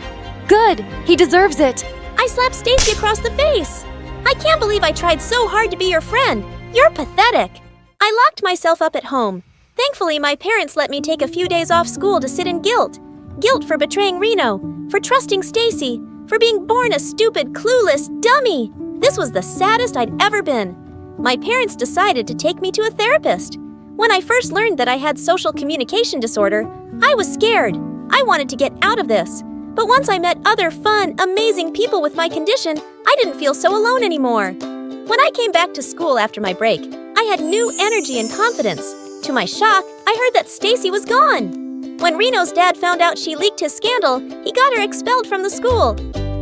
Good, he deserves it. I slapped Stacy across the face. I can't believe I tried so hard to be your friend. You're pathetic. I locked myself up at home. Thankfully, my parents let me take a few days off school to sit in guilt. Guilt for betraying Reno, for trusting Stacy, for being born a stupid, clueless dummy. This was the saddest I'd ever been. My parents decided to take me to a therapist. When I first learned that I had social communication disorder, I was scared. I wanted to get out of this. But once I met other fun, amazing people with my condition, I didn't feel so alone anymore. When I came back to school after my break, I had new energy and confidence. To my shock, I heard that Stacy was gone. When Reno's dad found out she leaked his scandal, he got her expelled from the school.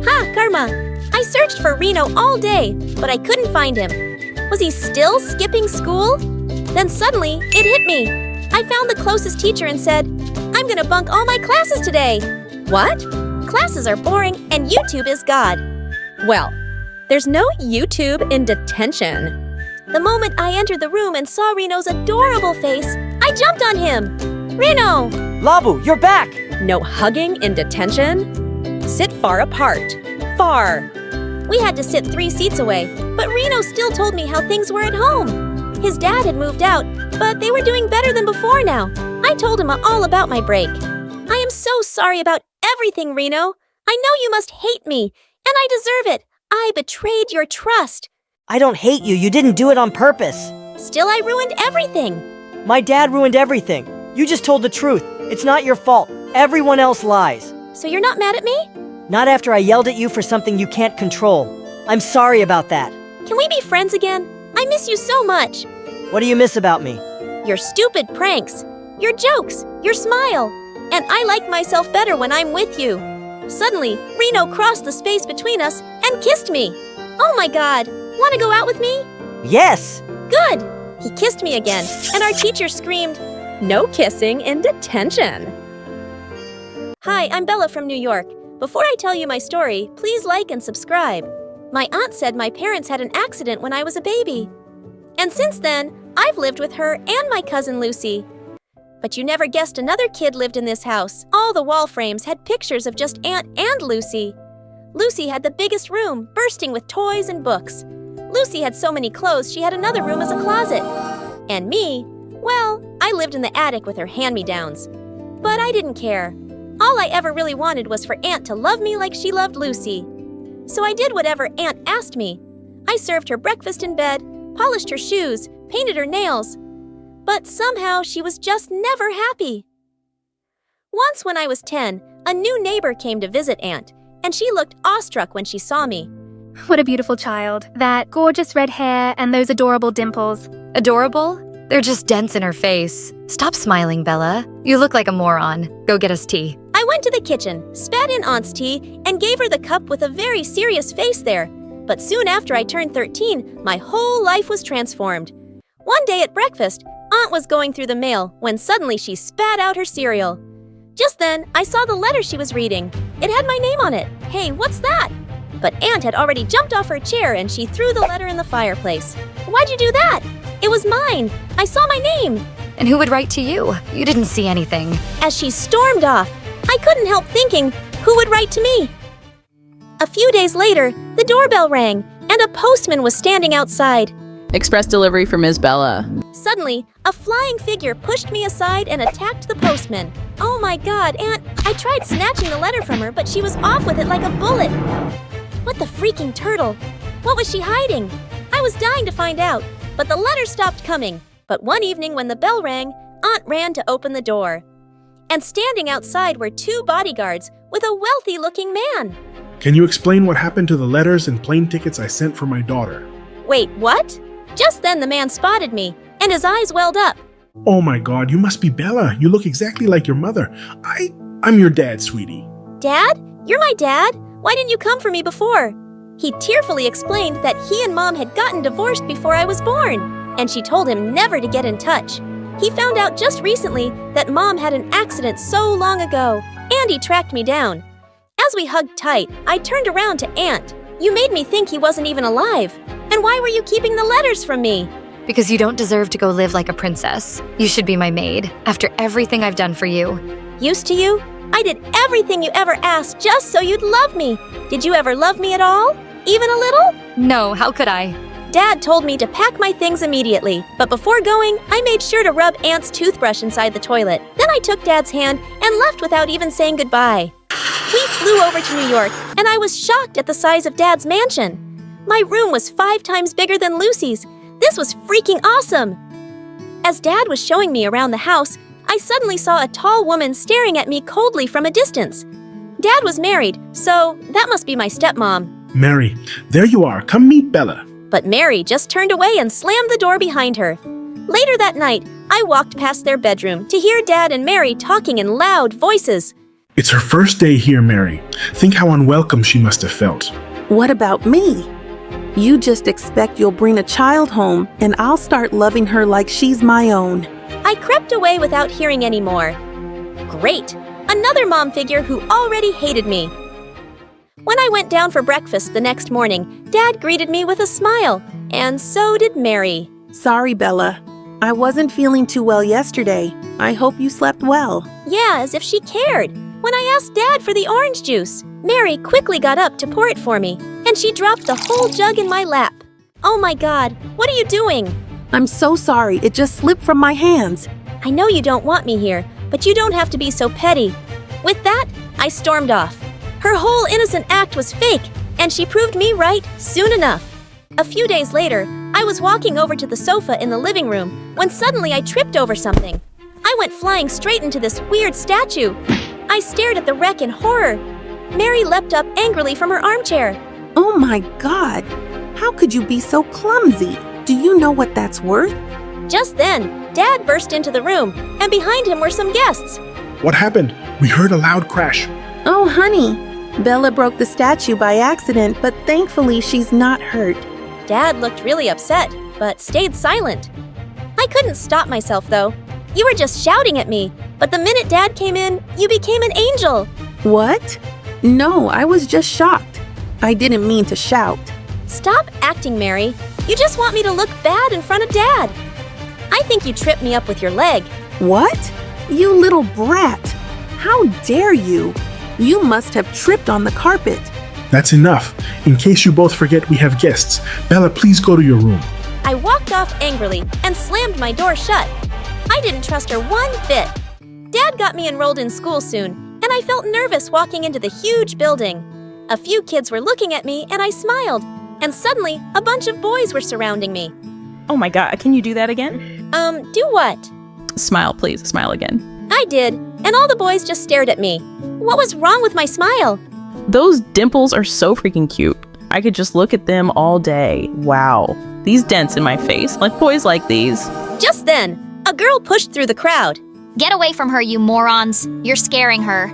Ha, karma! I searched for Reno all day, but I couldn't find him. Was he still skipping school? Then suddenly, it hit me. I found the closest teacher and said, "I'm gonna bunk all my classes today." What? Classes are boring and YouTube is God. Well, there's no YouTube in detention. The moment I entered the room and saw Reno's adorable face, I jumped on him. Reno! Labu, you're back! No hugging in detention. Sit far apart. Far. We had to sit 3 seats away, but Reno still told me how things were at home. His dad had moved out, but they were doing better than before now. I told him all about my break. I am so sorry about everything, Reno. I know you must hate me, and I deserve it. I betrayed your trust. I don't hate you. You didn't do it on purpose. Still, I ruined everything. My dad ruined everything. You just told the truth. It's not your fault. Everyone else lies. So you're not mad at me? Not after I yelled at you for something you can't control. I'm sorry about that. Can we be friends again? I miss you so much. What do you miss about me? Your stupid pranks, your jokes, your smile. And I like myself better when I'm with you. Suddenly, Reno crossed the space between us and kissed me. Oh my God, want to go out with me? Yes! Good! He kissed me again, and our teacher screamed, No kissing in detention. Hi, I'm Bella from New York. Before I tell you my story, please like and subscribe. My aunt said my parents had an accident when I was a baby. And since then, I've lived with her and my cousin Lucy. But you never guessed another kid lived in this house. All the wall frames had pictures of just Aunt and Lucy. Lucy had the biggest room, bursting with toys and books. Lucy had so many clothes she had another room as a closet. And me, well, I lived in the attic with her hand-me-downs. But I didn't care. All I ever really wanted was for Aunt to love me like she loved Lucy. So I did whatever Aunt asked me. I served her breakfast in bed, polished her shoes, painted her nails. But somehow she was just never happy. Once when I was 10, a new neighbor came to visit Aunt, and she looked awestruck when she saw me. What a beautiful child. That gorgeous red hair and those adorable dimples. Adorable? They're just dents in her face. Stop smiling, Bella. You look like a moron. Go get us tea. I went to the kitchen, spat in Aunt's tea, and gave her the cup with a very serious face there. But soon after I turned 13, my whole life was transformed. One day at breakfast, Aunt was going through the mail when suddenly she spat out her cereal. Just then, I saw the letter she was reading. It had my name on it. Hey, what's that? But Aunt had already jumped off her chair and she threw the letter in the fireplace. Why'd you do that? It was mine. I saw my name. And who would write to you? You didn't see anything. As she stormed off, I couldn't help thinking, who would write to me? A few days later, the doorbell rang, and a postman was standing outside. Express delivery for Ms. Bella. Suddenly, a flying figure pushed me aside and attacked the postman. Oh my God, Aunt! I tried snatching the letter from her, but she was off with it like a bullet. What the freaking turtle? What was she hiding? I was dying to find out, but the letter stopped coming. But one evening when the bell rang, Aunt ran to open the door. And standing outside were two bodyguards with a wealthy-looking man. Can you explain what happened to the letters and plane tickets I sent for my daughter? Wait, what? Just then the man spotted me, and his eyes welled up. Oh my God, you must be Bella. You look exactly like your mother. I'm your dad, sweetie. Dad? You're my dad? Why didn't you come for me before? He tearfully explained that he and Mom had gotten divorced before I was born, and she told him never to get in touch. He found out just recently that Mom had an accident so long ago, and he tracked me down. As we hugged tight, I turned around to Aunt. You made me think he wasn't even alive. And why were you keeping the letters from me? Because you don't deserve to go live like a princess. You should be my maid, after everything I've done for you. Used to you? I did everything you ever asked just so you'd love me. Did you ever love me at all? Even a little? No, how could I? Dad told me to pack my things immediately, but before going, I made sure to rub Aunt's toothbrush inside the toilet. Then I took Dad's hand and left without even saying goodbye. We flew over to New York, and I was shocked at the size of Dad's mansion. My room was 5 times bigger than Lucy's. This was freaking awesome. As Dad was showing me around the house, I suddenly saw a tall woman staring at me coldly from a distance. Dad was married, so that must be my stepmom. Mary, there you are. Come meet Bella. But Mary just turned away and slammed the door behind her. Later that night, I walked past their bedroom to hear Dad and Mary talking in loud voices. It's her first day here, Mary. Think how unwelcome she must have felt. What about me? You just expect you'll bring a child home and I'll start loving her like she's my own. I crept away without hearing any more. Great! Another mom figure who already hated me. When I went down for breakfast the next morning, Dad greeted me with a smile, and so did Mary. Sorry, Bella. I wasn't feeling too well yesterday. I hope you slept well. Yeah, as if she cared. When I asked Dad for the orange juice, Mary quickly got up to pour it for me, and she dropped the whole jug in my lap. Oh my God, what are you doing? I'm so sorry, it just slipped from my hands. I know you don't want me here, but you don't have to be so petty. With that, I stormed off. Her whole innocent act was fake, and she proved me right soon enough. A few days later, I was walking over to the sofa in the living room when suddenly I tripped over something. I went flying straight into this weird statue. I stared at the wreck in horror. Mary leapt up angrily from her armchair. Oh my God! How could you be so clumsy? Do you know what that's worth? Just then, Dad burst into the room, and behind him were some guests. What happened? We heard a loud crash. Oh, honey. Bella broke the statue by accident, but thankfully she's not hurt. Dad looked really upset, but stayed silent. I couldn't stop myself, though. You were just shouting at me, but the minute Dad came in, you became an angel. What? No, I was just shocked. I didn't mean to shout. Stop acting, Mary. You just want me to look bad in front of Dad. I think you tripped me up with your leg. What? You little brat. How dare you? You must have tripped on the carpet. That's enough. In case you both forget, we have guests. Bella, please go to your room. I walked off angrily and slammed my door shut. I didn't trust her one bit. Dad got me enrolled in school soon, and I felt nervous walking into the huge building. A few kids were looking at me, and I smiled. And suddenly, a bunch of boys were surrounding me. Oh my god, can you do that again? Do what? Smile, please. Smile again. I did, and all the boys just stared at me. What was wrong with my smile? Those dimples are so freaking cute. I could just look at them all day. Wow. These dents in my face, like boys like these. Just then, a girl pushed through the crowd. Get away from her, you morons. You're scaring her.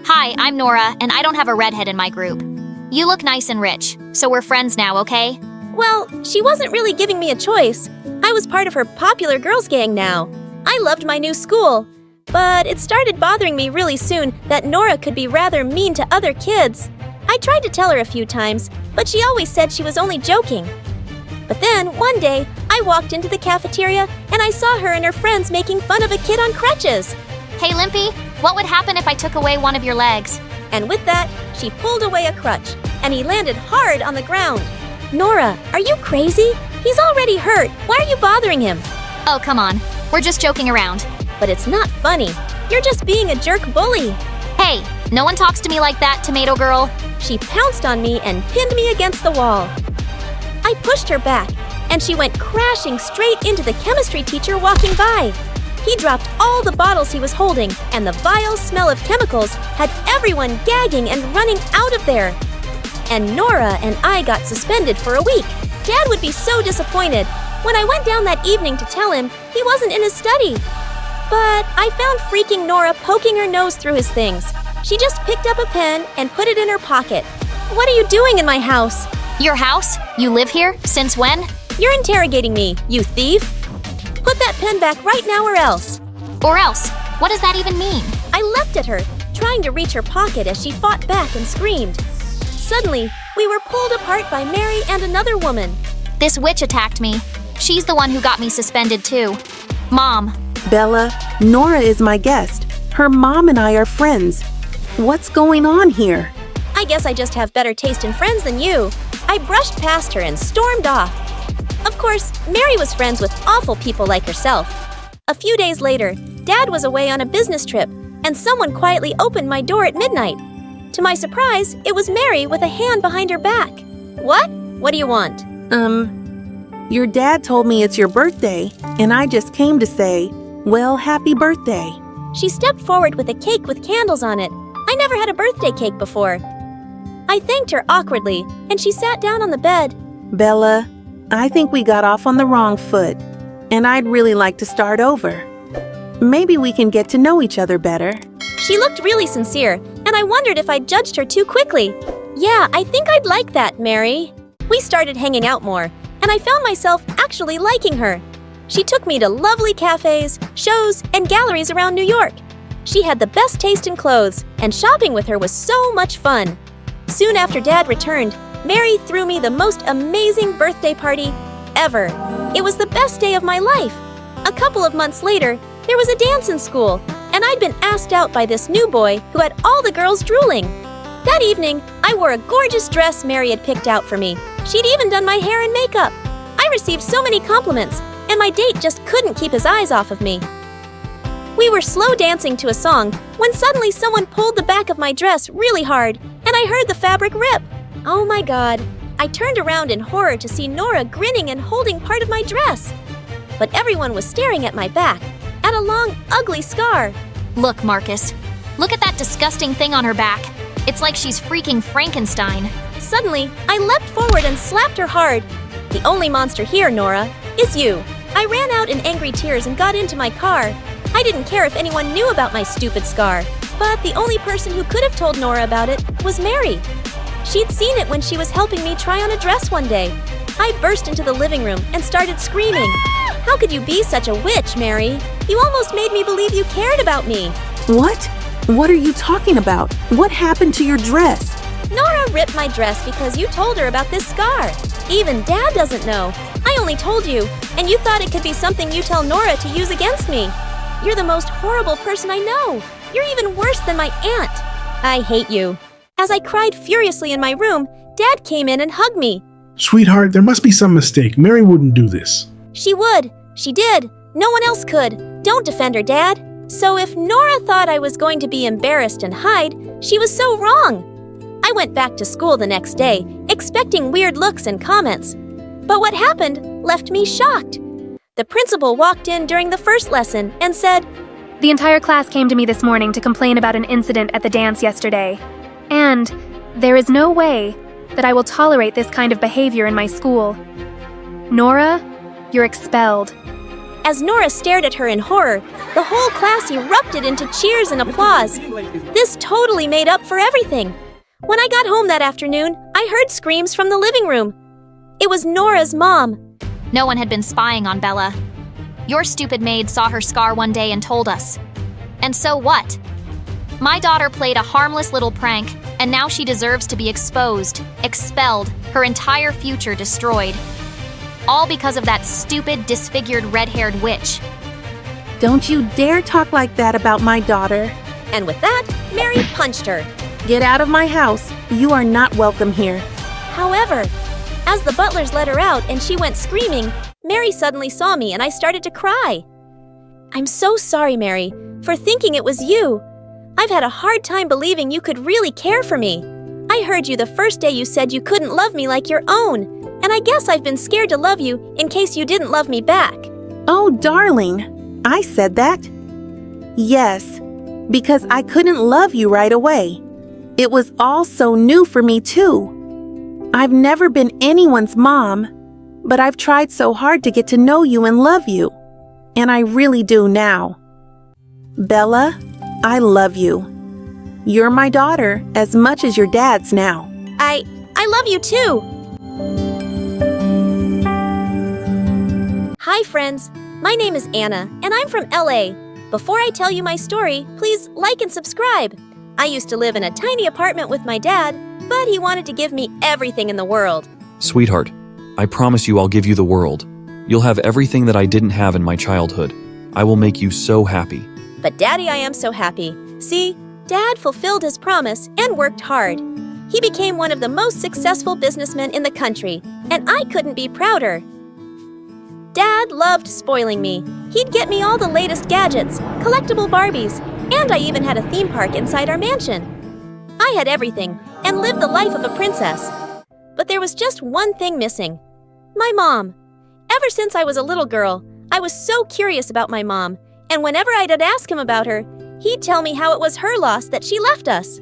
Hi, I'm Nora, and I don't have a redhead in my group. You look nice and rich, so we're friends now, okay? Well, she wasn't really giving me a choice. I was part of her popular girls gang now. I loved my new school. But it started bothering me really soon that Nora could be rather mean to other kids. I tried to tell her a few times, but she always said she was only joking. But then, one day, I walked into the cafeteria and I saw her and her friends making fun of a kid on crutches. Hey, Limpy, what would happen if I took away one of your legs? And with that, she pulled away a crutch, and he landed hard on the ground. Nora, are you crazy? He's already hurt. Why are you bothering him? Oh, come on. We're just joking around. But it's not funny. You're just being a jerk bully. Hey, no one talks to me like that, Tomato Girl. She pounced on me and pinned me against the wall. I pushed her back, and she went crashing straight into the chemistry teacher walking by. He dropped all the bottles he was holding, and the vile smell of chemicals had everyone gagging and running out of there. And Nora and I got suspended for a week. Dad would be so disappointed. When I went down that evening to tell him, he wasn't in his study. But I found freaking Nora poking her nose through his things. She just picked up a pen and put it in her pocket. What are you doing in my house? Your house? You live here? Since when? You're interrogating me, you thief. Put that pen back right now or else. Or else? What does that even mean? I leapt at her, trying to reach her pocket as she fought back and screamed. Suddenly, we were pulled apart by Mary and another woman. This witch attacked me. She's the one who got me suspended too. Mom. Bella, Nora is my guest. Her mom and I are friends. What's going on here? I guess I just have better taste in friends than you. I brushed past her and stormed off. Of course, Mary was friends with awful people like herself. A few days later, Dad was away on a business trip, and someone quietly opened my door at midnight. To my surprise, it was Mary with a hand behind her back. What? What do you want? Your dad told me it's your birthday, and I just came to say, well, happy birthday. She stepped forward with a cake with candles on it. I never had a birthday cake before. I thanked her awkwardly, and she sat down on the bed. Bella, I think we got off on the wrong foot, and I'd really like to start over. Maybe we can get to know each other better. She looked really sincere, and I wondered if I'd judged her too quickly. Yeah, I think I'd like that, Mary. We started hanging out more, and I found myself actually liking her. She took me to lovely cafes, shows, and galleries around New York. She had the best taste in clothes, and shopping with her was so much fun. Soon after Dad returned, Mary threw me the most amazing birthday party ever. It was the best day of my life. A couple of months later, there was a dance in school, and I'd been asked out by this new boy who had all the girls drooling. That evening, I wore a gorgeous dress Mary had picked out for me. She'd even done my hair and makeup. I received so many compliments, and my date just couldn't keep his eyes off of me. We were slow dancing to a song when suddenly someone pulled the back of my dress really hard, and I heard the fabric rip. Oh my God. I turned around in horror to see Nora grinning and holding part of my dress. But everyone was staring at my back, at a long, ugly scar. Look, Marcus. Look at that disgusting thing on her back. It's like she's freaking Frankenstein. Suddenly, I leapt forward and slapped her hard. The only monster here, Nora, is you. I ran out in angry tears and got into my car. I didn't care if anyone knew about my stupid scar, but the only person who could have told Nora about it was Mary. She'd seen it when she was helping me try on a dress one day. I burst into the living room and started screaming. How could you be such a witch, Mary? You almost made me believe you cared about me. What? What are you talking about? What happened to your dress? Nora ripped my dress because you told her about this scar. Even Dad doesn't know. I only told you, and you thought it could be something you tell Nora to use against me. You're the most horrible person I know. You're even worse than my aunt. I hate you. As I cried furiously in my room, Dad came in and hugged me. Sweetheart, there must be some mistake. Mary wouldn't do this. She would. She did. No one else could. Don't defend her, Dad. So if Nora thought I was going to be embarrassed and hide, she was so wrong. I went back to school the next day, expecting weird looks and comments. But what happened left me shocked. The principal walked in during the first lesson and said, The entire class came to me this morning to complain about an incident at the dance yesterday. And there is no way that I will tolerate this kind of behavior in my school. Nora, you're expelled. As Nora stared at her in horror, the whole class erupted into cheers and applause. This totally made up for everything. When I got home that afternoon, I heard screams from the living room. It was Nora's mom. No one had been spying on Bella. Your stupid maid saw her scar one day and told us. And so what? My daughter played a harmless little prank, and now she deserves to be exposed, expelled, her entire future destroyed. All because of that stupid, disfigured, red-haired witch. Don't you dare talk like that about my daughter. And with that, Mary punched her. Get out of my house. You are not welcome here. However, as the butlers let her out and she went screaming, Mary suddenly saw me and I started to cry. I'm so sorry, Mary, for thinking it was you. I've had a hard time believing you could really care for me. I heard you the first day you said you couldn't love me like your own, and I guess I've been scared to love you in case you didn't love me back. Oh, darling, I said that? Yes, because I couldn't love you right away. It was all so new for me, too. I've never been anyone's mom, but I've tried so hard to get to know you and love you. And I really do now. Bella, I love you. You're my daughter as much as your dad's now. I love you too. Hi friends, my name is Anna and I'm from LA. Before I tell you my story, please like and subscribe. I used to live in a tiny apartment with my dad, but he wanted to give me everything in the world. Sweetheart, I promise you I'll give you the world. You'll have everything that I didn't have in my childhood. I will make you so happy. But Daddy, I am so happy. See, Dad fulfilled his promise and worked hard. He became one of the most successful businessmen in the country, and I couldn't be prouder. Dad loved spoiling me. He'd get me all the latest gadgets, collectible Barbies, and I even had a theme park inside our mansion. I had everything and lived the life of a princess. But there was just one thing missing. My mom. Ever since I was a little girl, I was so curious about my mom, and whenever I'd ask him about her, he'd tell me how it was her loss that she left us.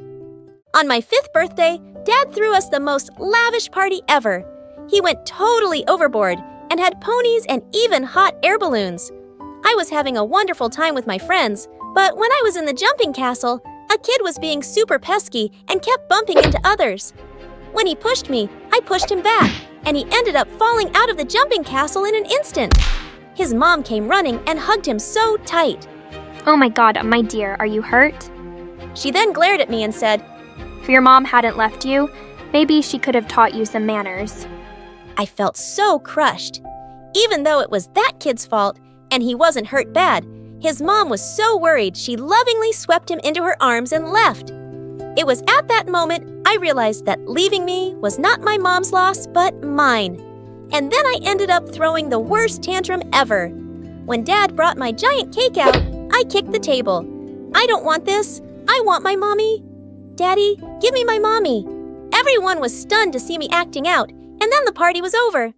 On my 5th birthday, Dad threw us the most lavish party ever. He went totally overboard and had ponies and even hot air balloons. I was having a wonderful time with my friends, but when I was in the jumping castle, a kid was being super pesky and kept bumping into others. When he pushed me, I pushed him back, and he ended up falling out of the jumping castle in an instant. His mom came running and hugged him so tight. Oh my God, my dear, are you hurt? She then glared at me and said, If your mom hadn't left you, maybe she could have taught you some manners. I felt so crushed. Even though it was that kid's fault, and he wasn't hurt bad, his mom was so worried she lovingly swept him into her arms and left. It was at that moment I realized that leaving me was not my mom's loss, but mine. And then I ended up throwing the worst tantrum ever. When Dad brought my giant cake out, I kicked the table. I don't want this. I want my mommy. Daddy, give me my mommy. Everyone was stunned to see me acting out, and then the party was over.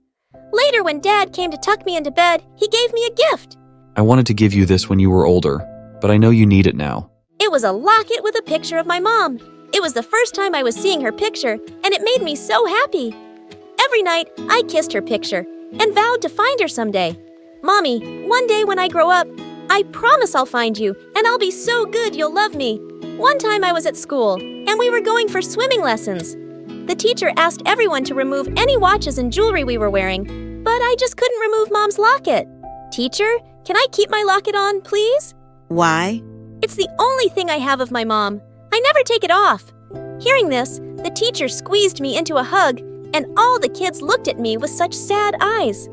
Later, when Dad came to tuck me into bed, he gave me a gift. I wanted to give you this when you were older, but I know you need it now. It was a locket with a picture of my mom. It was the first time I was seeing her picture, and it made me so happy. Every night, I kissed her picture and vowed to find her someday. Mommy, one day when I grow up, I promise I'll find you, and I'll be so good you'll love me. One time I was at school, and we were going for swimming lessons. The teacher asked everyone to remove any watches and jewelry we were wearing, but I just couldn't remove Mom's locket. Teacher, can I keep my locket on, please? Why? It's the only thing I have of my mom. I never take it off. Hearing this, the teacher squeezed me into a hug, and all the kids looked at me with such sad eyes.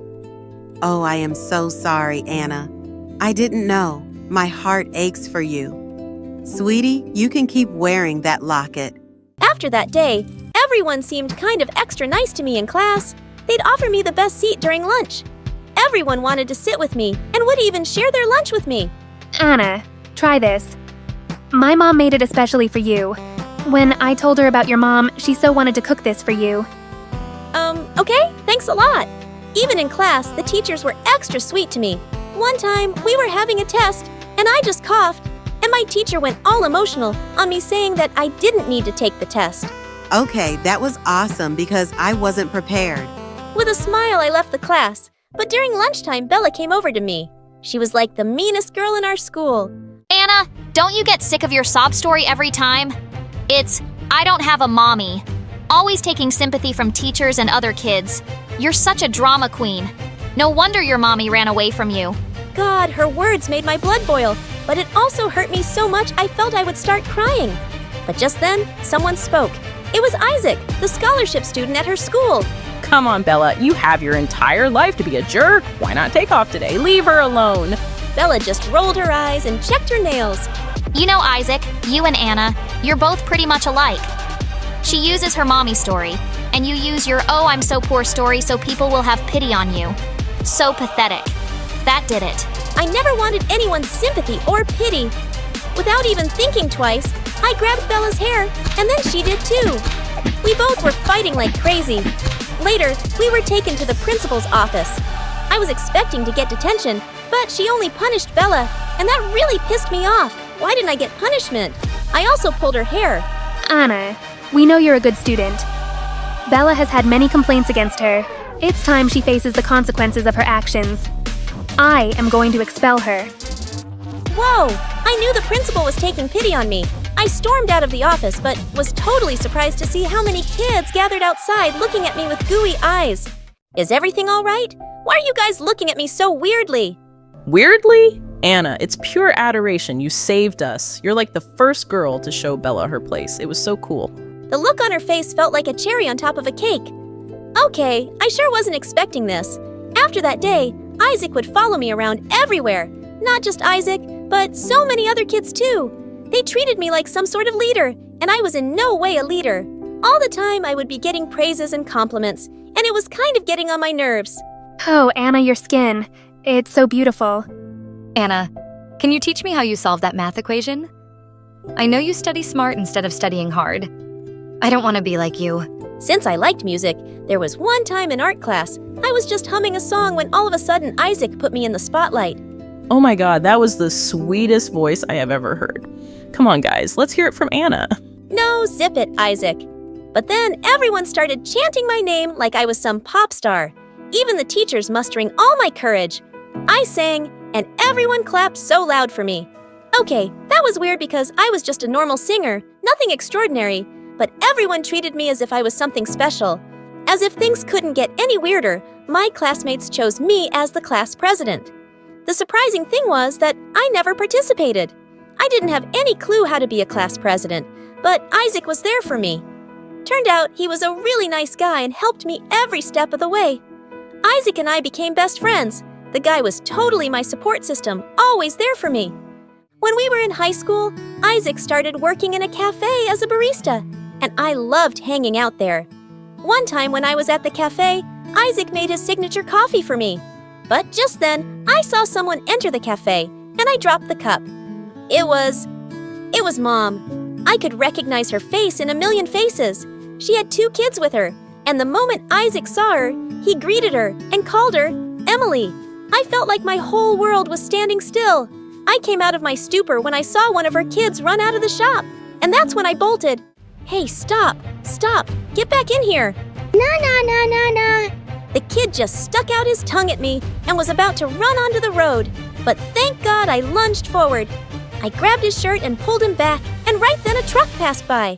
Oh, I am so sorry, Anna. I didn't know. My heart aches for you. Sweetie, you can keep wearing that locket. After that day, everyone seemed kind of extra nice to me in class. They'd offer me the best seat during lunch. Everyone wanted to sit with me and would even share their lunch with me. Anna, try this. My mom made it especially for you. When I told her about your mom, she so wanted to cook this for you. Okay, thanks a lot. Even in class, the teachers were extra sweet to me. One time, we were having a test, and I just coughed, and my teacher went all emotional on me saying that I didn't need to take the test. Okay, that was awesome because I wasn't prepared. With a smile, I left the class, but during lunchtime, Bella came over to me. She was like the meanest girl in our school. Anna, don't you get sick of your sob story every time? It's, I don't have a mommy. Always taking sympathy from teachers and other kids. You're such a drama queen. No wonder your mommy ran away from you. God, her words made my blood boil, but it also hurt me so much I felt I would start crying. But just then, someone spoke. It was Isaac, the scholarship student at her school. Come on, Bella, you have your entire life to be a jerk. Why not take off today? Leave her alone. Bella just rolled her eyes and checked her nails. You know, Isaac, you and Anna, you're both pretty much alike. She uses her mommy story, and you use your oh I'm so poor story so people will have pity on you. So pathetic. That did it. I never wanted anyone's sympathy or pity. Without even thinking twice, I grabbed Bella's hair, and then she did too. We both were fighting like crazy. Later, we were taken to the principal's office. I was expecting to get detention, but she only punished Bella, and that really pissed me off. Why didn't I get punishment? I also pulled her hair. Anna, we know you're a good student. Bella has had many complaints against her. It's time she faces the consequences of her actions. I am going to expel her. Whoa! I knew the principal was taking pity on me. I stormed out of the office, but was totally surprised to see how many kids gathered outside looking at me with gooey eyes. Is everything all right? Why are you guys looking at me so weirdly? Weirdly? Anna, it's pure adoration. You saved us. You're like the first girl to show Bella her place. It was so cool. The look on her face felt like a cherry on top of a cake. Okay, I sure wasn't expecting this. After that day, Isaac would follow me around everywhere. Not just Isaac, but so many other kids too. They treated me like some sort of leader, and I was in no way a leader. All the time I would be getting praises and compliments, and it was kind of getting on my nerves. Oh, Anna, your skin. It's so beautiful. Anna, can you teach me how you solve that math equation? I know you study smart instead of studying hard. I don't want to be like you. Since I liked music, there was one time in art class, I was just humming a song when all of a sudden Isaac put me in the spotlight. Oh my god, that was the sweetest voice I have ever heard. Come on, guys, let's hear it from Anna. No, zip it, Isaac. But then everyone started chanting my name like I was some pop star. Even the teachers mustering all my courage. I sang, and everyone clapped so loud for me. Okay, that was weird because I was just a normal singer, nothing extraordinary, but everyone treated me as if I was something special. As if things couldn't get any weirder, my classmates chose me as the class president. The surprising thing was that I never participated. I didn't have any clue how to be a class president, but Isaac was there for me. Turned out he was a really nice guy and helped me every step of the way. Isaac and I became best friends. The guy was totally my support system, always there for me. When we were in high school, Isaac started working in a cafe as a barista, and I loved hanging out there. One time when I was at the cafe, Isaac made his signature coffee for me. But just then, I saw someone enter the cafe, and I dropped the cup. It was Mom. I could recognize her face in a million faces. She had 2 kids with her, and the moment Isaac saw her, he greeted her and called her Emily. I felt like my whole world was standing still. I came out of my stupor when I saw one of her kids run out of the shop, and that's when I bolted. Hey, stop, get back in here. No. The kid just stuck out his tongue at me and was about to run onto the road, but thank God I lunged forward. I grabbed his shirt and pulled him back, and right then a truck passed by.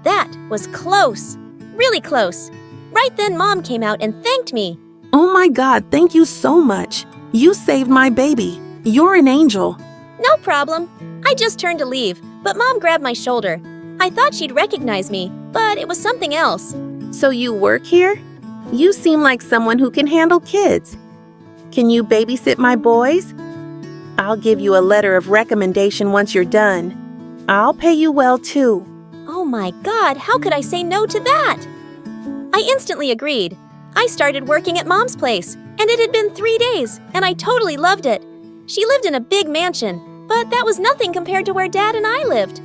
That was close, really close. Right then Mom came out and thanked me. Oh my God, thank you so much. You saved my baby. You're an angel. No problem. I just turned to leave, but Mom grabbed my shoulder. I thought she'd recognize me, but it was something else. So you work here? You seem like someone who can handle kids. Can you babysit my boys? I'll give you a letter of recommendation once you're done. I'll pay you well, too. Oh my God, how could I say no to that? I instantly agreed. I started working at Mom's place, and it had been 3 days, and I totally loved it. She lived in a big mansion, but that was nothing compared to where Dad and I lived.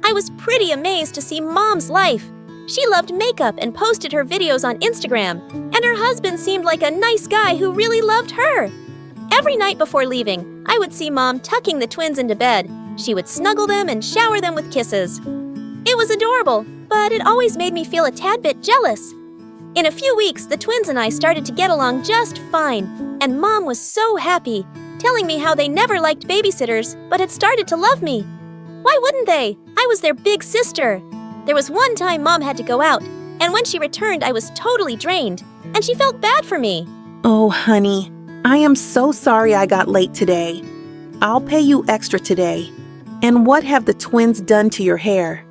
I was pretty amazed to see Mom's life. She loved makeup and posted her videos on Instagram, and her husband seemed like a nice guy who really loved her. Every night before leaving, I would see Mom tucking the twins into bed. She would snuggle them and shower them with kisses. It was adorable, but it always made me feel a tad bit jealous. In a few weeks, the twins and I started to get along just fine, and Mom was so happy, telling me how they never liked babysitters, but had started to love me. Why wouldn't they? I was their big sister. There was one time Mom had to go out, and when she returned, I was totally drained, and she felt bad for me. Oh, honey, I am so sorry I got late today. I'll pay you extra today. And what have the twins done to your hair?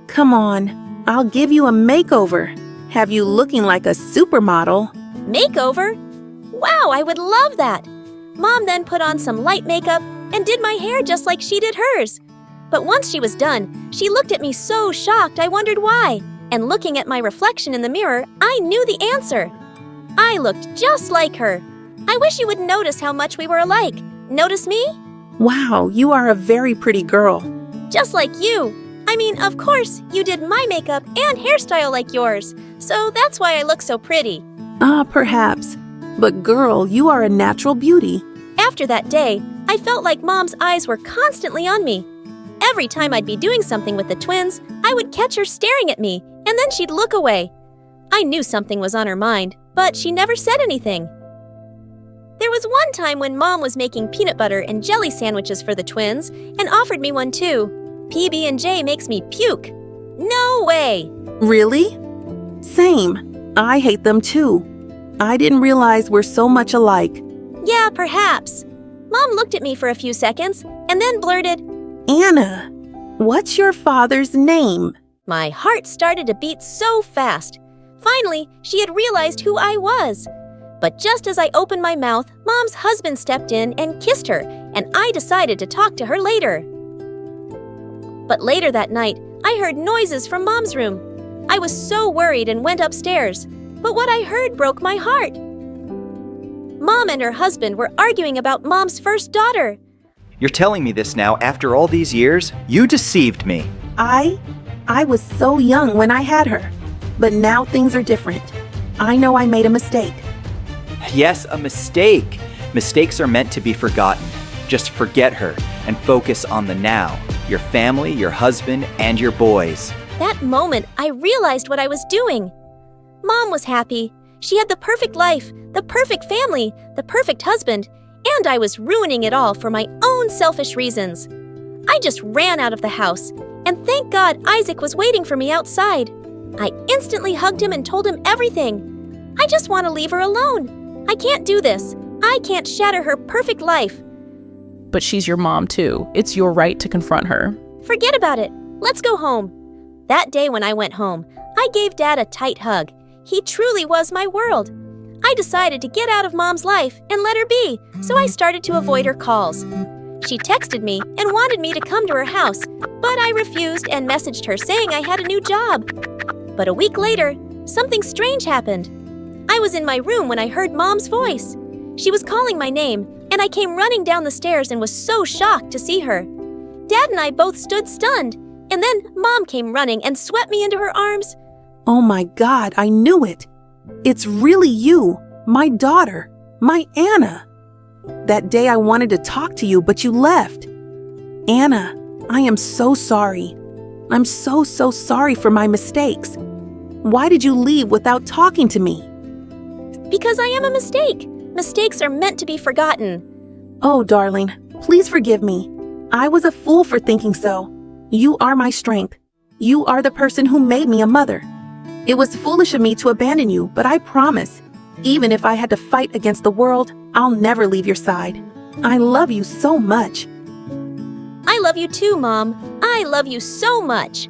Come on, I'll give you a makeover. Have you looking like a supermodel? Makeover? Wow, I would love that. Mom then put on some light makeup and did my hair just like she did hers. But once she was done, she looked at me so shocked I wondered why. And looking at my reflection in the mirror, I knew the answer. I looked just like her. I wish you would notice how much we were alike. Notice me? Wow, you are a very pretty girl. Just like you. I mean, of course, you did my makeup and hairstyle like yours. So that's why I look so pretty. Ah, perhaps. But girl, you are a natural beauty. After that day, I felt like Mom's eyes were constantly on me. Every time I'd be doing something with the twins, I would catch her staring at me, and then she'd look away. I knew something was on her mind, but she never said anything. There was one time when Mom was making peanut butter and jelly sandwiches for the twins and offered me one too. PB&J makes me puke. No way! Really? Same. I hate them too. I didn't realize we're so much alike. Yeah, perhaps. Mom looked at me for a few seconds and then blurted, Anna, what's your father's name? My heart started to beat so fast. Finally, she had realized who I was. But just as I opened my mouth, Mom's husband stepped in and kissed her, and I decided to talk to her later. But later that night, I heard noises from Mom's room. I was so worried and went upstairs, but what I heard broke my heart. Mom and her husband were arguing about Mom's first daughter. You're telling me this now after all these years? You deceived me. I was so young when I had her. But now things are different. I know I made a mistake. Yes, a mistake. Mistakes are meant to be forgotten. Just forget her and focus on the now. Your family, your husband, and your boys. That moment, I realized what I was doing. Mom was happy. She had the perfect life, the perfect family, the perfect husband, and I was ruining it all for my own selfish reasons. I just ran out of the house, and thank God Isaac was waiting for me outside. I instantly hugged him and told him everything. I just want to leave her alone. I can't do this. I can't shatter her perfect life. But she's your mom too. It's your right to confront her. Forget about it. Let's go home. That day when I went home, I gave Dad a tight hug. He truly was my world. I decided to get out of Mom's life and let her be, so I started to avoid her calls. She texted me and wanted me to come to her house, but I refused and messaged her saying I had a new job. But a week later, something strange happened. I was in my room when I heard Mom's voice. She was calling my name, and I came running down the stairs and was so shocked to see her. Dad and I both stood stunned, and then Mom came running and swept me into her arms. Oh my God, I knew it. It's really you, my daughter, my Anna. That day I wanted to talk to you, but you left. Anna, I am so sorry. I'm so sorry for my mistakes. Why did you leave without talking to me? Because I am a mistake. Mistakes are meant to be forgotten. Oh, darling, please forgive me. I was a fool for thinking so. You are my strength. You are the person who made me a mother. It was foolish of me to abandon you, but I promise, Even if I had to fight against the world, I'll never leave your side. I love you so much. I love you too, Mom. I love you so much.